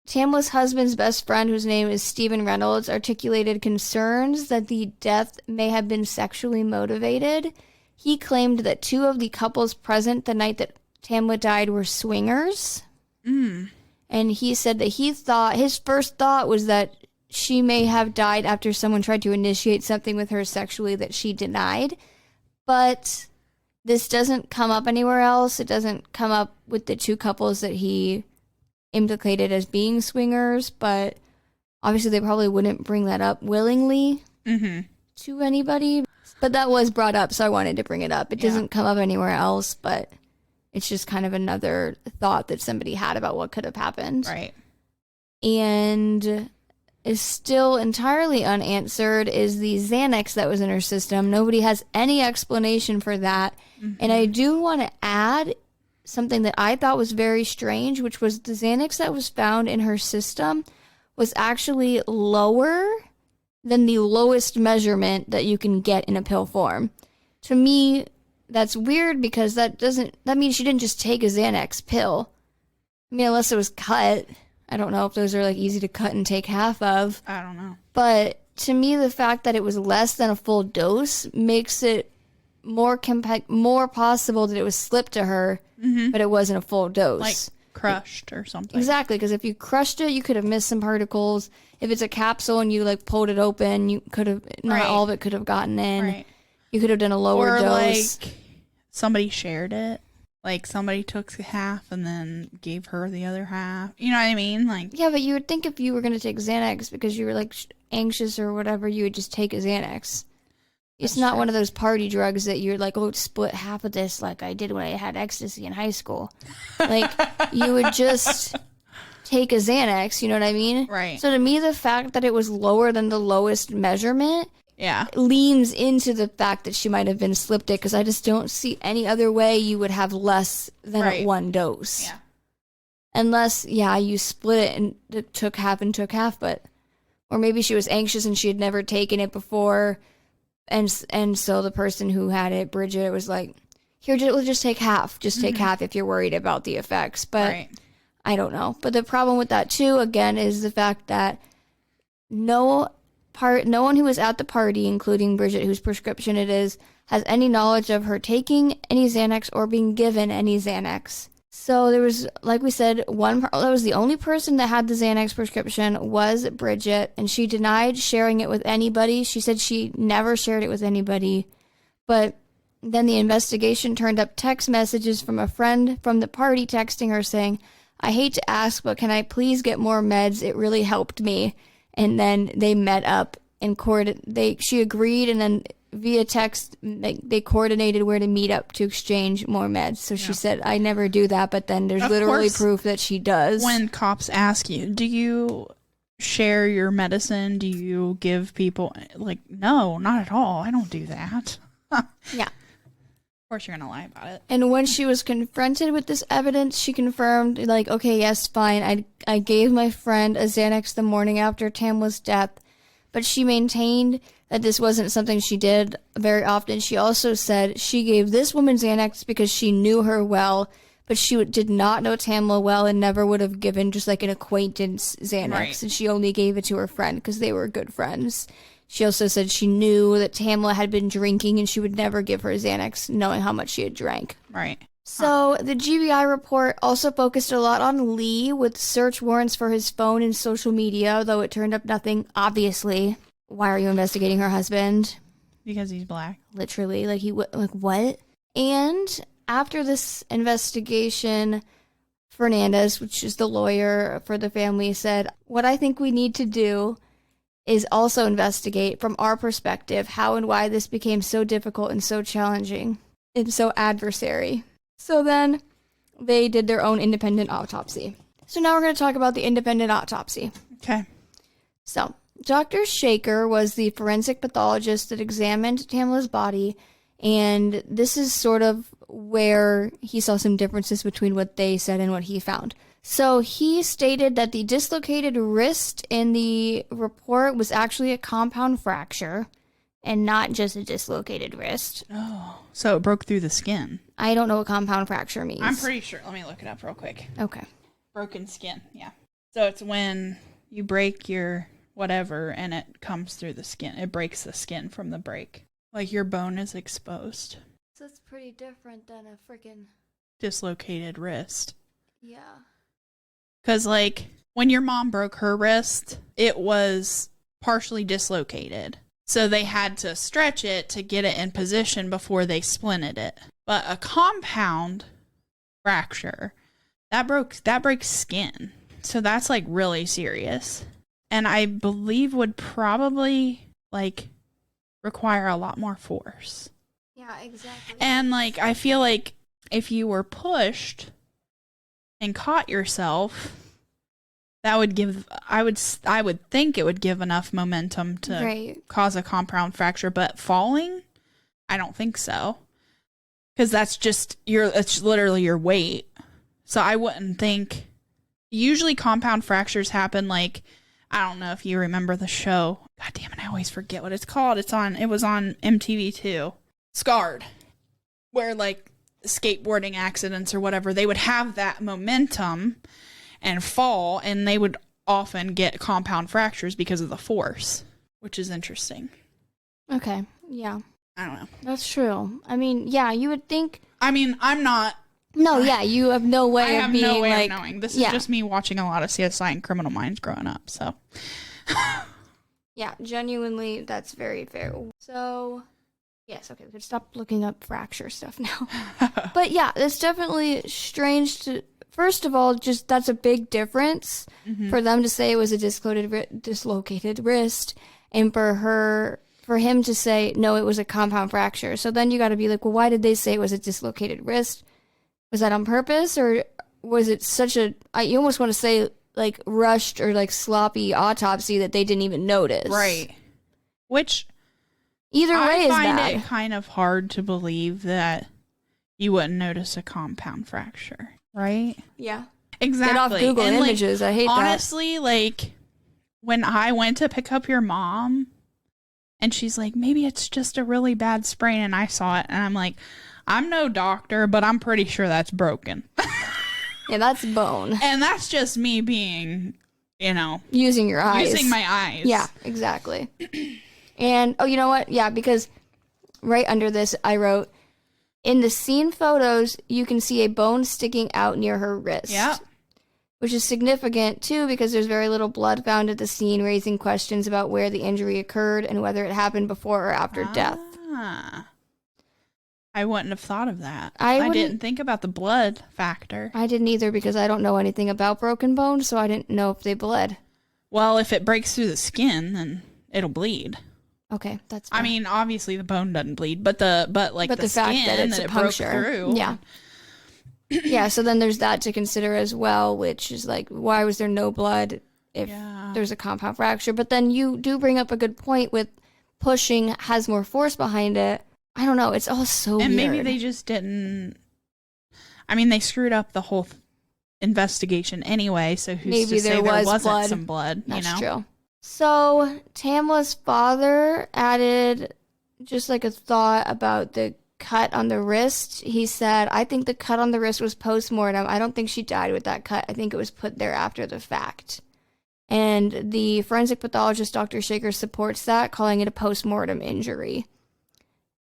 Tamla's husband's best friend, whose name is Stephen Reynolds, articulated concerns that the death may have been sexually motivated. He claimed that 2 of the couples present the night that Tamla died were swingers. And he said that his first thought was that she may have died after someone tried to initiate something with her sexually that she denied. But this doesn't come up anywhere else. It doesn't come up with the 2 couples that he implicated as being swingers. But obviously they probably wouldn't bring that up willingly to anybody. But that was brought up, so I wanted to bring it up. It doesn't come up anywhere else, but it's just kind of another thought that somebody had about what could have happened. Right. And is still entirely unanswered is the Xanax that was in her system. Nobody has any explanation for that. And I do want to add something that I thought was very strange, which was the Xanax that was found in her system was actually lower than the lowest measurement that you can get in a pill form. To me, that's weird because that means she didn't just take a Xanax pill. I mean, unless it was cut. I don't know if those are like easy to cut and take half of. I don't know. But to me, the fact that it was less than a full dose makes it more possible that it was slipped to her, but it wasn't a full dose. Like crushed or something. Exactly, because if you crushed it, you could have missed some particles. If it's a capsule and you like pulled it open, you could have not all of it could have gotten in. Right. You could have done a lower dose. Like somebody shared it. Like somebody took half and then gave her the other half. You know what I mean? Like yeah, but you would think if you were going to take Xanax because you were like anxious or whatever, you would just take a Xanax. It's not one of those party drugs that you're like, oh, split half of this like I did when I had ecstasy in high school. Like, you would just take a Xanax, you know what I mean? Right. So to me, the fact that it was lower than the lowest measurement leans into the fact that she might have been slipped it, because I just don't see any other way you would have less than one dose. Yeah. Unless, you split it and took half, but... Or maybe she was anxious and she had never taken it before... And so the person who had it, Bridget, was like, here, we'll just take half. Just take half if you're worried about the effects. But I don't know. But the problem with that, too, again, is the fact that no one who was at the party, including Bridget, whose prescription it is, has any knowledge of her taking any Xanax or being given any Xanax. So there was, like we said, that was the only person that had the Xanax prescription was Bridget, and she denied sharing it with anybody. She said she never shared it with anybody. But then the investigation turned up text messages from a friend from the party texting her saying, I hate to ask, but can I please get more meds? It really helped me. And then they met up and she agreed, and then via text, they coordinated where to meet up to exchange more meds. So she said, I never do that, but then there's literally proof that she does. When cops ask you, do you share your medicine? Do you give people... Like, no, not at all. I don't do that. Yeah. Of course you're going to lie about it. And when she was confronted with this evidence, she confirmed, like, okay, yes, fine. I gave my friend a Xanax the morning after Tamla's death, but she maintained that this wasn't something she did very often. She also said she gave this woman Xanax because she knew her well, but she did not know Tamla well and never would have given just like an acquaintance Xanax. Right. And she only gave it to her friend because they were good friends. She also said she knew that Tamla had been drinking and she would never give her Xanax knowing how much she had drank. Right. So the GBI report also focused a lot on Lee with search warrants for his phone and social media, though it turned up nothing, obviously. Why are you investigating her husband? Because he's black. Literally. Like what? And after this investigation, Fernandez, which is the lawyer for the family, said, what I think we need to do is also investigate from our perspective how and why this became so difficult and so challenging and so adversary. So then they did their own independent autopsy. So now we're going to talk about the independent autopsy. Okay. So Dr. Shaker was the forensic pathologist that examined Tamla's body, and this is sort of where he saw some differences between what they said and what he found. So he stated that the dislocated wrist in the report was actually a compound fracture and not just a dislocated wrist. Oh, so it broke through the skin. I don't know what compound fracture means. I'm pretty sure. Let me look it up real quick. Okay. Broken skin, yeah. So it's when you break your whatever and it comes through the skin. It breaks the skin from the break. Like your bone is exposed. So it's pretty different than a freaking dislocated wrist. Yeah. Because, like, when your mom broke her wrist, it was partially dislocated. So they had to stretch it to get it in position before they splinted it. But a compound fracture, that breaks skin. So that's, like, really serious. And I believe would probably, like, require a lot more force. Yeah, exactly. And, like, I feel like if you were pushed and caught yourself, that would give, I would think it would give enough momentum to cause a compound fracture, but falling, I don't think so. Because that's just, it's literally your weight. So I wouldn't think, usually compound fractures happen like, I don't know if you remember the show. God damn it, I always forget what it's called. It was on MTV too. Scarred. where like skateboarding accidents or whatever, they would have that momentum and fall, and they would often get compound fractures because of the force, which is interesting. Okay, yeah. I don't know. That's true. I mean, yeah, you would think... I mean, I'm not... No, yeah, you have no way of being like... I have no way of knowing. This is just me watching a lot of CSI and Criminal Minds growing up, so... Yeah, genuinely, that's very fair. So... Yes, okay, we could stop looking up fracture stuff now. But yeah, it's definitely strange to... First of all, just that's a big difference for them to say it was a dislocated wrist, and for him to say, no, it was a compound fracture. So then you got to be like, well, why did they say it was a dislocated wrist? Was that on purpose, or was it such a... you almost want to say, like, rushed or, like, sloppy autopsy that they didn't even notice. Right. Which... Either way is bad. I find it kind of hard to believe that you wouldn't notice a compound fracture, right? Yeah. Exactly. Get off Google and Images. I hate honestly, like, when I went to pick up your mom, and she's like, maybe it's just a really bad sprain, and I saw it, and I'm like, I'm no doctor, but I'm pretty sure that's broken. Yeah, that's bone. And that's just me being, you know... Using your eyes. Using my eyes. Yeah, exactly. And, oh, you know what? Yeah, because right under this, I wrote, in the scene photos, you can see a bone sticking out near her wrist. Yeah. Which is significant, too, because there's very little blood found at the scene, raising questions about where the injury occurred and whether it happened before or after death. I wouldn't have thought of that. I didn't think about the blood factor. I didn't either, because I don't know anything about broken bones, so I didn't know if they bled. Well, if it breaks through the skin, then it'll bleed. Okay, that's fine. I mean, obviously the bone doesn't bleed, but the skin fact that it's that a it broke puncture. through. Yeah. Yeah, so then there's that to consider as well, which is like, why was there no blood if there's a compound fracture? But then you do bring up a good point with pushing has more force behind it. I don't know. It's all so weird. And maybe they just didn't... I mean, they screwed up the whole investigation anyway, so who's to say there wasn't some blood, you know? That's true. So, Tamla's father added just like a thought about the cut on the wrist. He said, I think the cut on the wrist was post-mortem. I don't think she died with that cut. I think it was put there after the fact. And the forensic pathologist, Dr. Shaker, supports that, calling it a post-mortem injury.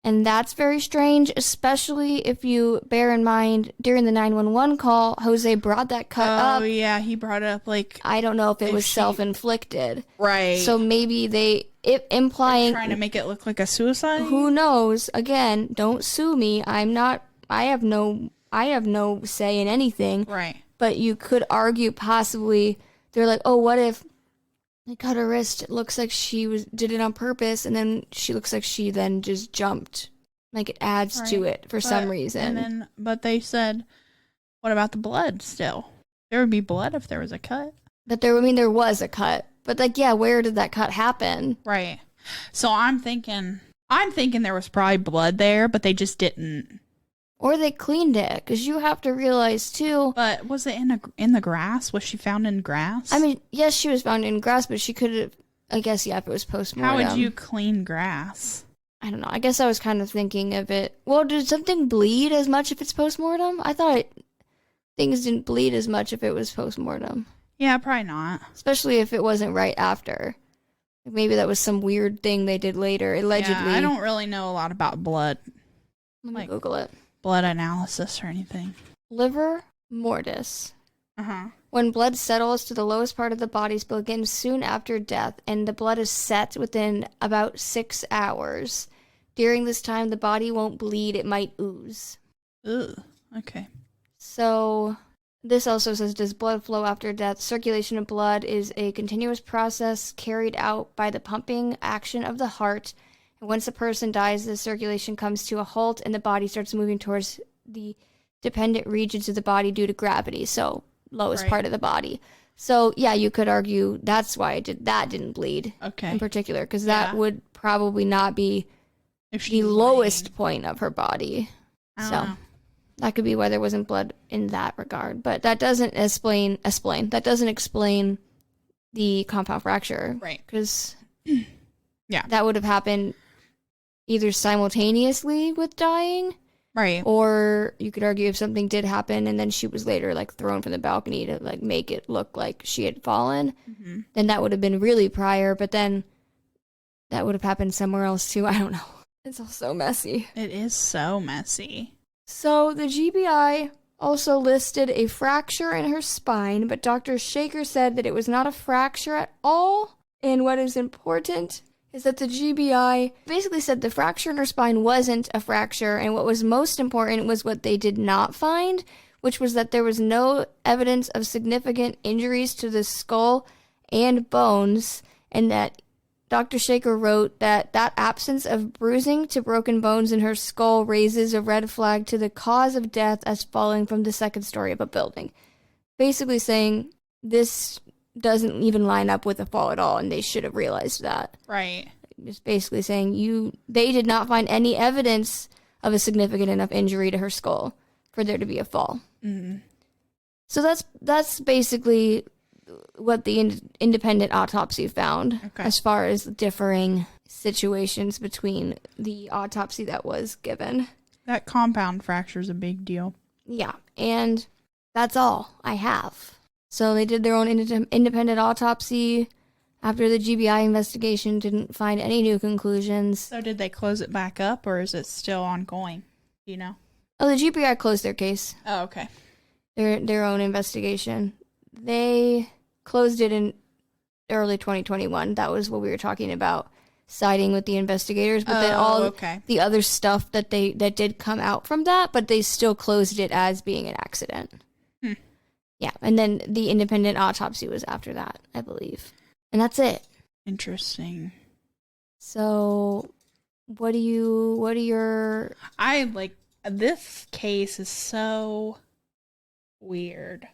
And that's very strange, especially if you bear in mind, during the 911 call, Jose brought that cut up. Oh, yeah, he brought it up, like... I don't know if it was self-inflicted. Right. So maybe implying... They're trying to make it look like a suicide? Who knows? Again, don't sue me. I have no say in anything. Right. But you could argue possibly, they're like, oh, what if they cut her wrist? It looks like did it on purpose, and then she looks like she then just jumped. Like it adds to it for some reason. But they said, what about the blood still? There would be blood if there was a cut. But there was a cut. But like, yeah, where did that cut happen? Right. So I'm thinking there was probably blood there, but they just didn't. Or they cleaned it, because you have to realize, too... But was it in the grass? Was she found in grass? I mean, yes, she was found in grass, but she could have... I guess, yeah, if it was post-mortem. How would you clean grass? I don't know. I guess I was kind of thinking of it... Well, did something bleed as much if it's post-mortem? I thought things didn't bleed as much if it was post-mortem. Yeah, probably not. Especially if it wasn't right after. Maybe that was some weird thing they did later, allegedly. Yeah, I don't really know a lot about blood. Let me Google it. Blood analysis or anything. Livor mortis. Uh-huh. When blood settles to the lowest part of the body, begins soon after death, and the blood is set within about 6 hours. During this time, the body won't bleed. It might ooze. Ugh. Okay. So, this also says, does blood flow after death? Circulation of blood is a continuous process carried out by the pumping action of the heart. Once a person dies, the circulation comes to a halt and the body starts moving towards the dependent regions of the body due to gravity, so lowest part of the body. So, yeah, you could argue that's why that didn't bleed in particular, because that would probably not be the lowest point of her body. So, that could be why there wasn't blood in that regard. But that doesn't explain the compound fracture. Right. Because that would have happened either simultaneously with dying, Right. Or you could argue if something did happen and then she was later like thrown from the balcony to like make it look like she had fallen, then that would have been really prior, but then that would have happened somewhere else too. I don't know. It's all so messy. It is so messy. So the GBI also listed a fracture in her spine, but Dr. Shaker said that it was not a fracture at all. And what is important is that the GBI basically said the fracture in her spine wasn't a fracture, and what was most important was what they did not find, which was that there was no evidence of significant injuries to the skull and bones, and that Dr. Shaker wrote that absence of bruising to broken bones in her skull raises a red flag to the cause of death as falling from the second story of a building. Basically saying this doesn't even line up with a fall at all, and they should have realized that. Right. Just basically saying they did not find any evidence of a significant enough injury to her skull for there to be a fall. Mm-hmm. So that's basically what the independent autopsy found, as far as differing situations between the autopsy that was given. That compound fracture is a big deal. Yeah, and that's all I have. So they did their own independent autopsy after the GBI investigation, didn't find any new conclusions. So did they close it back up, or is it still ongoing? Do you know? Oh, the GBI closed their case. Oh, okay. Their own investigation. They closed it in early 2021. That was what we were talking about, siding with the investigators. But then all the other stuff that did come out from that, but they still closed it as being an accident. Yeah, and then the independent autopsy was after that, I believe. And that's it. Interesting. So, what are your... This case is so weird.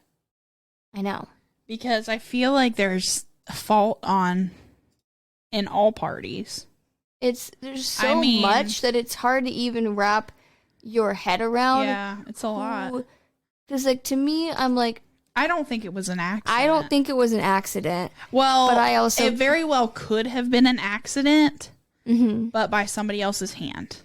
I know. Because I feel like there's a fault in all parties. There's so much that it's hard to even wrap your head around. Yeah, it's a lot. Because, like, to me, I'm like... I don't think it was an accident. I don't think it was an accident. Well, but I also... it very well could have been an accident, but by somebody else's hand.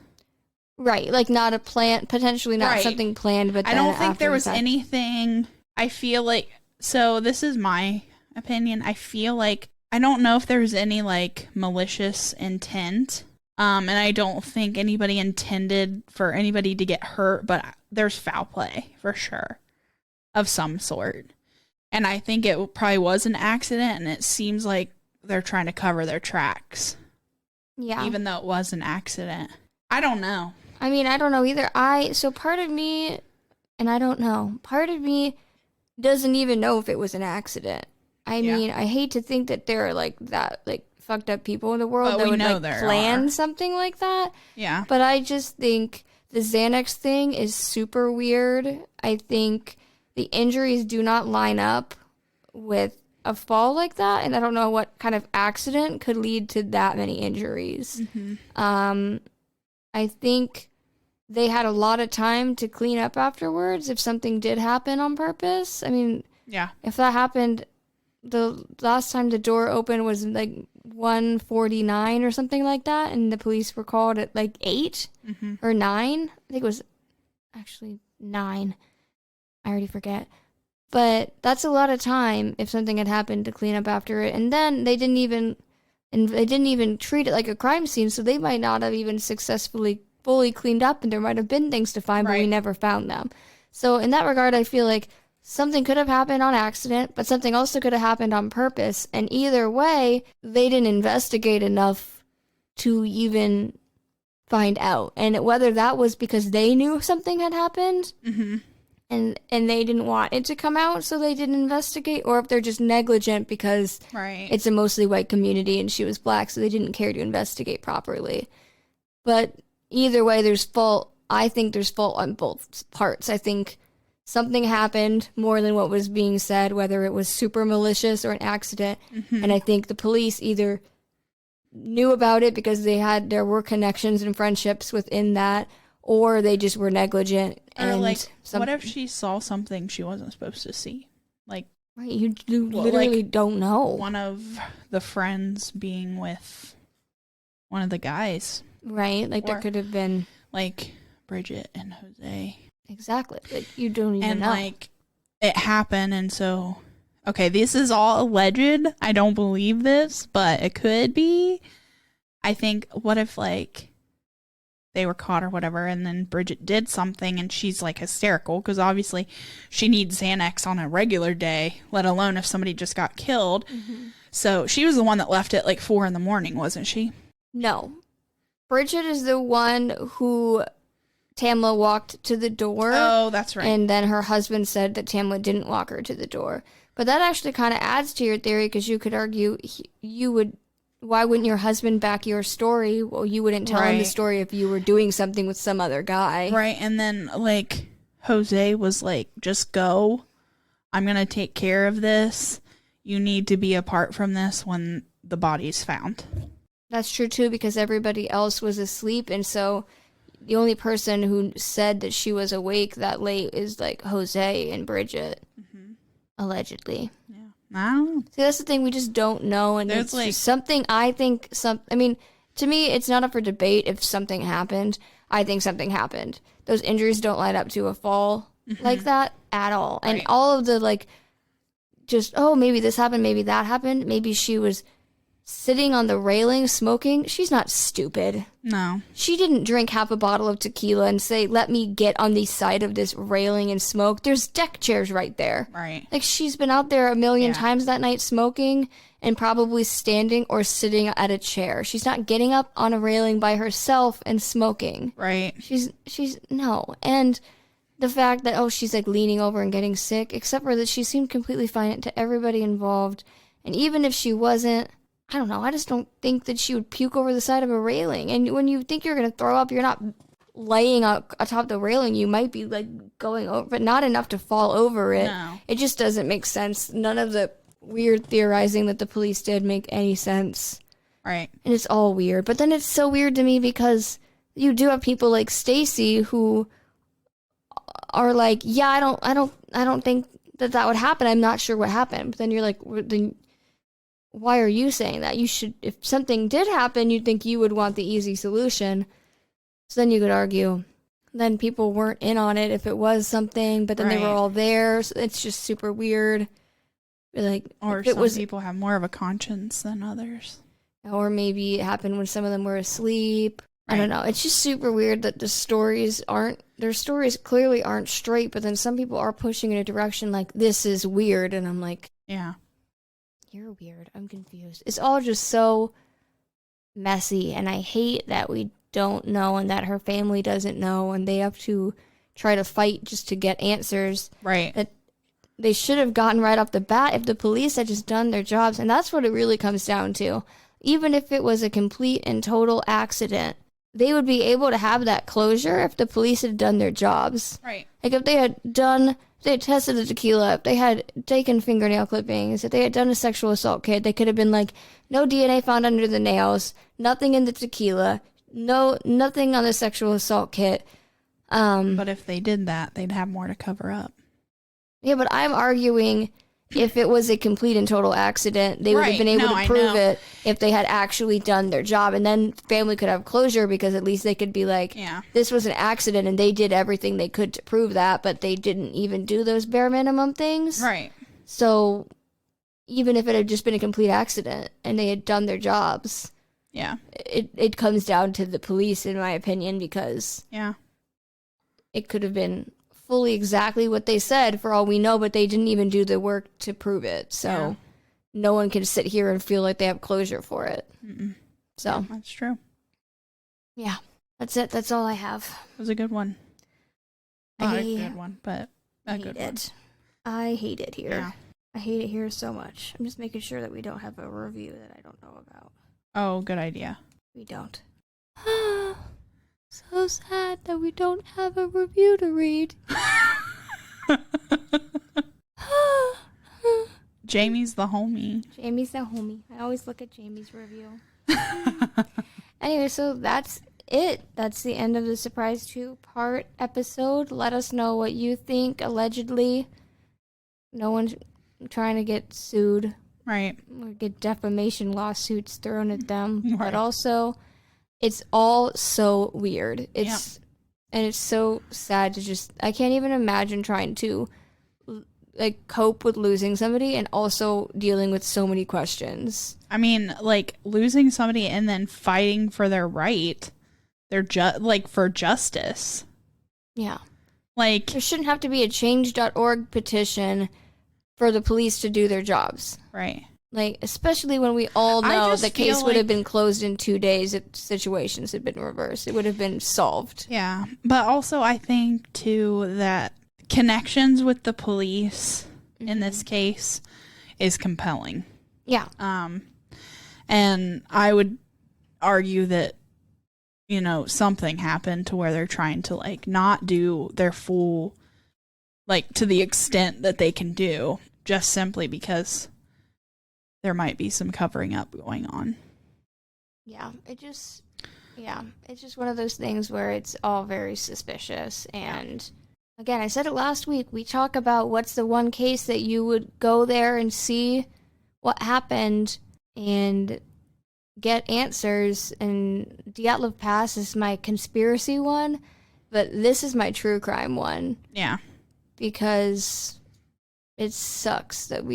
Right, like not a plan, potentially not something planned, but I don't think there was anything. I feel like, so this is my opinion. I feel like, I don't know if there's any like malicious intent. And I don't think anybody intended for anybody to get hurt, but there's foul play for sure of some sort. And I think it probably was an accident, and it seems like they're trying to cover their tracks. Yeah. Even though it was an accident. I don't know. I mean, I don't know either. So part of me, and I don't know, part of me doesn't even know if it was an accident. I mean, I hate to think that there are like that, like fucked up people in the world that would like plan something like that. Yeah. But I just think the Xanax thing is super weird. I think the injuries do not line up with a fall like that, and I don't know what kind of accident could lead to that many injuries. I think they had a lot of time to clean up afterwards if something did happen on purpose. I mean, if that happened, the last time the door opened was like 1:49 or something like that, and the police were called at like 8 or 9. I think it was actually 9. I already forget. But that's a lot of time if something had happened to clean up after it. And then they didn't even treat it like a crime scene, so they might not have even successfully fully cleaned up, and there might have been things to find, but we never found them. So in that regard, I feel like something could have happened on accident, but something also could have happened on purpose. And either way, they didn't investigate enough to even find out. And whether that was because they knew something had happened, and they didn't want it to come out, so they didn't investigate, or if they're just negligent because it's a mostly white community and she was black, so they didn't care to investigate properly. But either way, there's fault. I think there's fault on both parts. I think something happened more than what was being said, whether it was super malicious or an accident. And I think the police either knew about it because there were connections and friendships within that, or they just were negligent. Or like, what if she saw something she wasn't supposed to see? Like, you literally don't know. One of the friends being with one of the guys. Right, like there could have been... Like, Bridget and Jose. Exactly. Like, you don't even and know. Like, it happened, and so, okay, this is all alleged. I don't believe this, but it could be. I think, what if, like, they were caught or whatever, and then Bridget did something, and she's, like, hysterical, because obviously she needs Xanax on a regular day, let alone if somebody just got killed. Mm-hmm. So she was the one that left at, like, 4 a.m, wasn't she? No. Bridget is the one who Tamla walked to the door. Oh, that's right. And then her husband said that Tamla didn't walk her to the door. But that actually kind of adds to your theory, because you could argue why wouldn't your husband back your story? Well, you wouldn't tell him the story if you were doing something with some other guy. Right, and then, like, Jose was like, just go. I'm going to take care of this. You need to be apart from this when the body's found. That's true, too, because everybody else was asleep, and so the only person who said that she was awake that late is, like, Jose and Bridget, allegedly. Yeah. I don't know. See, that's the thing, we just don't know, and There's, it's like, just something I mean, to me, it's not up for debate if something happened. I think something happened. Those injuries don't line up to a fall like that at all. And all of the, like, just, oh, maybe this happened, maybe that happened, maybe she was sitting on the railing smoking. She's not stupid. No. She didn't drink half a bottle of tequila and say, let me get on the side of this railing and smoke. There's deck chairs right there. Right. Like, she's been out there a million times that night smoking and probably standing or sitting at a chair. She's not getting up on a railing by herself and smoking. Right. She's no. And the fact that, oh, she's like leaning over and getting sick, except for that she seemed completely fine to everybody involved. And even if she wasn't, I don't know, I just don't think that she would puke over the side of a railing. And when you think you're going to throw up, you're not laying atop the railing. You might be, like, going over, but not enough to fall over it. No. It just doesn't make sense. None of the weird theorizing that the police did make any sense. Right. And it's all weird. But then it's so weird to me because you do have people like Stacy who are like, yeah, I don't think that would happen. I'm not sure what happened. But then you're like, then why are you saying that? You should, if something did happen, you'd think you would want the easy solution. So then you could argue, then people weren't in on it if it was something, but then they were all there. So it's just super weird. Like, or some people have more of a conscience than others. Or maybe it happened when some of them were asleep. Right. I don't know. It's just super weird that their stories clearly aren't straight, but then some people are pushing in a direction like, this is weird. And I'm like, yeah. You're weird. I'm confused. It's all just so messy, and I hate that we don't know and that her family doesn't know, and they have to try to fight just to get answers. Right. That they should have gotten right off the bat if the police had just done their jobs, and that's what it really comes down to. Even if it was a complete and total accident, they would be able to have that closure if the police had done their jobs. Right. Like, if they had tested the tequila, if they had taken fingernail clippings, if they had done a sexual assault kit, they could have been like, no DNA found under the nails, nothing in the tequila, nothing on the sexual assault kit. But if they did that, they'd have more to cover up. Yeah, but I'm arguing if it was a complete and total accident, they would have been able to prove it if they had actually done their job. And then family could have closure because at least they could be like, this was an accident and they did everything they could to prove that, but they didn't even do those bare minimum things. Right. So even if it had just been a complete accident and they had done their jobs, it comes down to the police, in my opinion, because it could have been fully exactly what they said for all we know, but they didn't even do the work to prove it. So no one can sit here and feel like they have closure for it. Mm-mm. So that's true. Yeah, that's it. That's all I have. It was a good one. Not a good one, but a good one. I hate it here. Yeah. I hate it here so much. I'm just making sure that we don't have a review that I don't know about. Oh, good idea. We don't. So sad that we don't have a review to read. Jamie's the homie. Jamie's the homie. I always look at Jamie's review. Anyway, so that's it. That's the end of the surprise 2-part episode. Let us know what you think. Allegedly, no one's trying to get sued. Right. Or get defamation lawsuits thrown at them. Right. But also, it's all so weird. It's And it's so sad to I can't even imagine trying to like cope with losing somebody and also dealing with so many questions. I mean, like losing somebody and then fighting for their right, like for justice. Yeah. Like there shouldn't have to be a change.org petition for the police to do their jobs. Right. Like, especially when we all know the case would have been closed in 2 days if situations had been reversed. It would have been solved. Yeah. But also I think too that connections with the police in this case is compelling. Yeah. And I would argue that, you know, something happened to where they're trying to like not do their full, like to the extent that they can do, just simply because there might be some covering up going on. Yeah, it's just one of those things where it's all very suspicious. And again, I said it last week, we talk about what's the one case that you would go there and see what happened and get answers, and Dyatlov Pass is my conspiracy one, but this is my true crime one. Yeah. Because it sucks that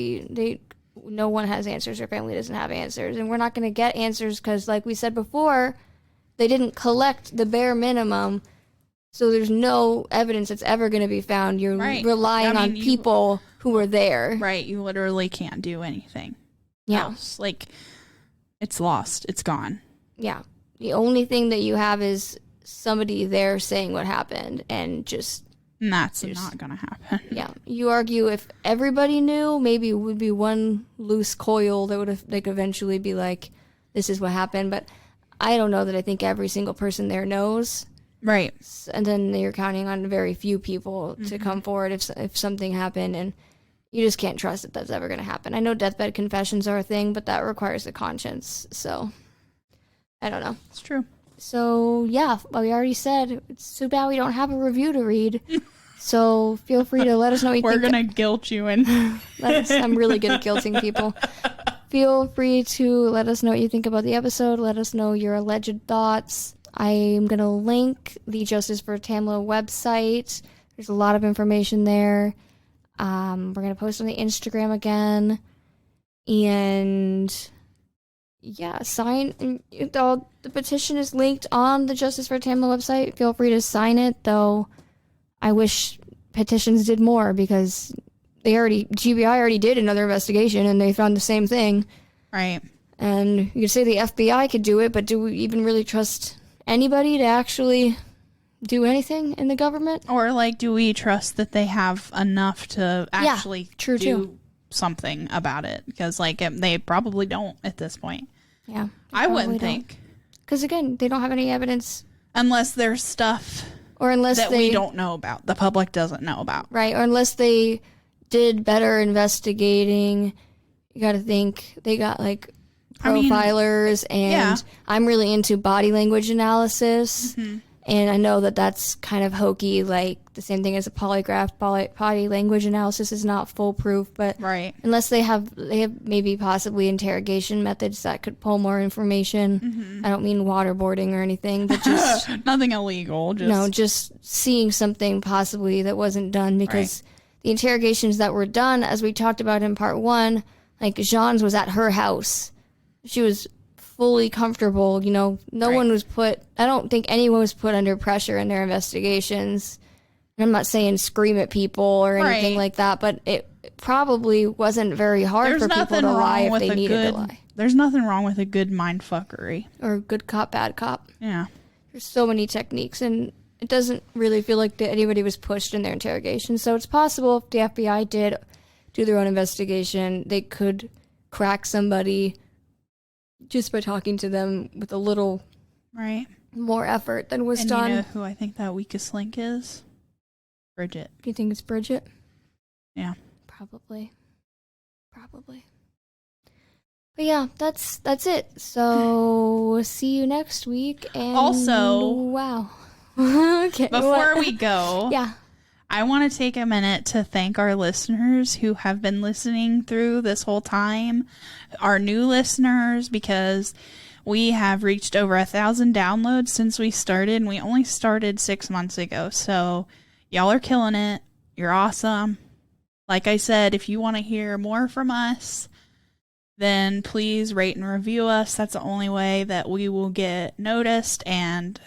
no one has answers, or family doesn't have answers, and we're not going to get answers because, like we said before, they didn't collect the bare minimum, so there's no evidence that's ever going to be found. You're relying on people who were there. Right, you literally can't do anything else. Like, it's lost. It's gone. Yeah. The only thing that you have is somebody there saying what happened, and that's not going to happen. Yeah. You argue if everybody knew, maybe it would be one loose coil that could eventually be like, this is what happened. But I don't know that I think every single person there knows. Right. And then you're counting on very few people to come forward if something happened, and you just can't trust that that's ever going to happen. I know deathbed confessions are a thing, but that requires a conscience. So I don't know. It's true. So, yeah, we already said it's too bad we don't have a review to read. So feel free to let us know what you think. We're going to guilt you in. I'm really good at guilting people. Feel free to let us know what you think about the episode. Let us know your alleged thoughts. I'm going to link the Justice for Tamla website. There's a lot of information there. We're going to post on the Instagram again. And yeah, the petition is linked on the Justice for Tamla website. Feel free to sign it, though I wish petitions did more, because GBI already did another investigation and they found the same thing. Right. And you could say the FBI could do it, but do we even really trust anybody to actually do anything in the government? Or, like, do we trust that they have enough to actually do something about it? Because, like, they probably don't at this point. Yeah. I wouldn't think. Because, again, they don't have any evidence. Unless there's stuff that we don't know about, the public doesn't know about. Right, or unless they did better investigating. You got to think they got, like, profilers, and I'm really into body language analysis. Mm-hmm. And I know that that's kind of hokey, like the same thing as a polygraph. Body language analysis is not foolproof, but unless they have maybe possibly interrogation methods that could pull more information. Mm-hmm. I don't mean waterboarding or anything, but just nothing illegal. Just seeing something possibly that wasn't done, because the interrogations that were done, as we talked about in part 1, like Jean's was at her house. She was fully comfortable, no one was I don't think anyone was put under pressure in their investigations. And I'm not saying scream at people or anything like that, but it probably wasn't very hard for people to lie if they needed to lie. There's nothing wrong with a good mindfuckery. Or good cop, bad cop. Yeah. There's so many techniques, and it doesn't really feel like anybody was pushed in their interrogation. So it's possible if the FBI did do their own investigation, they could crack somebody just by talking to them with a little more effort than was done. You know who I think that weakest link is? Bridget. You think it's Bridget? Yeah. Probably. But yeah, that's it. So see you next week. And also, wow. Okay. Before we go, I want to take a minute to thank our listeners who have been listening through this whole time, our new listeners, because we have reached over 1,000 downloads since we started, and we only started 6 months ago. So y'all are killing it. You're awesome. Like I said, if you want to hear more from us, then please rate and review us. That's the only way that we will get noticed and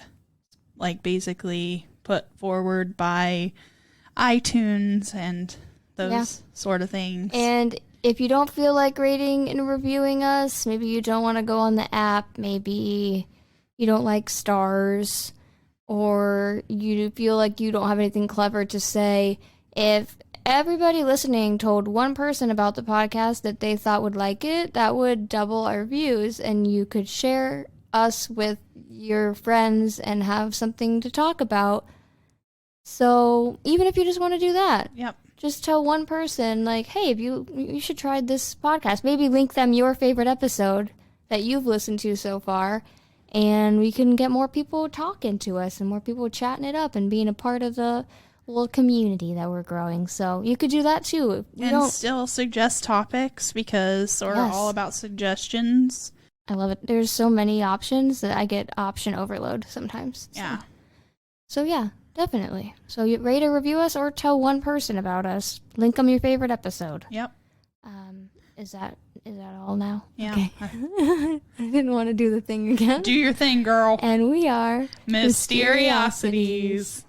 basically put forward by iTunes and those sort of things. And if you don't feel like rating and reviewing us, maybe you don't want to go on the app, maybe you don't like stars, or you feel like you don't have anything clever to say, if everybody listening told one person about the podcast that they thought would like it, that would double our views, and you could share us with your friends and have something to talk about. So even if you just want to do that, just tell one person, like, hey, if you should try this podcast. Maybe link them your favorite episode that you've listened to so far, and we can get more people talking to us and more people chatting it up and being a part of the little community that we're growing. So you could do that too. Still suggest topics, because we're all about suggestions. I love it. There's so many options that I get option overload sometimes. So yeah, definitely. So you rate or review us, or tell one person about us. Link them your favorite episode. Is that all now? Yeah. Okay. I didn't want to do the thing again. Do your thing, girl. And we are Mysteriosities.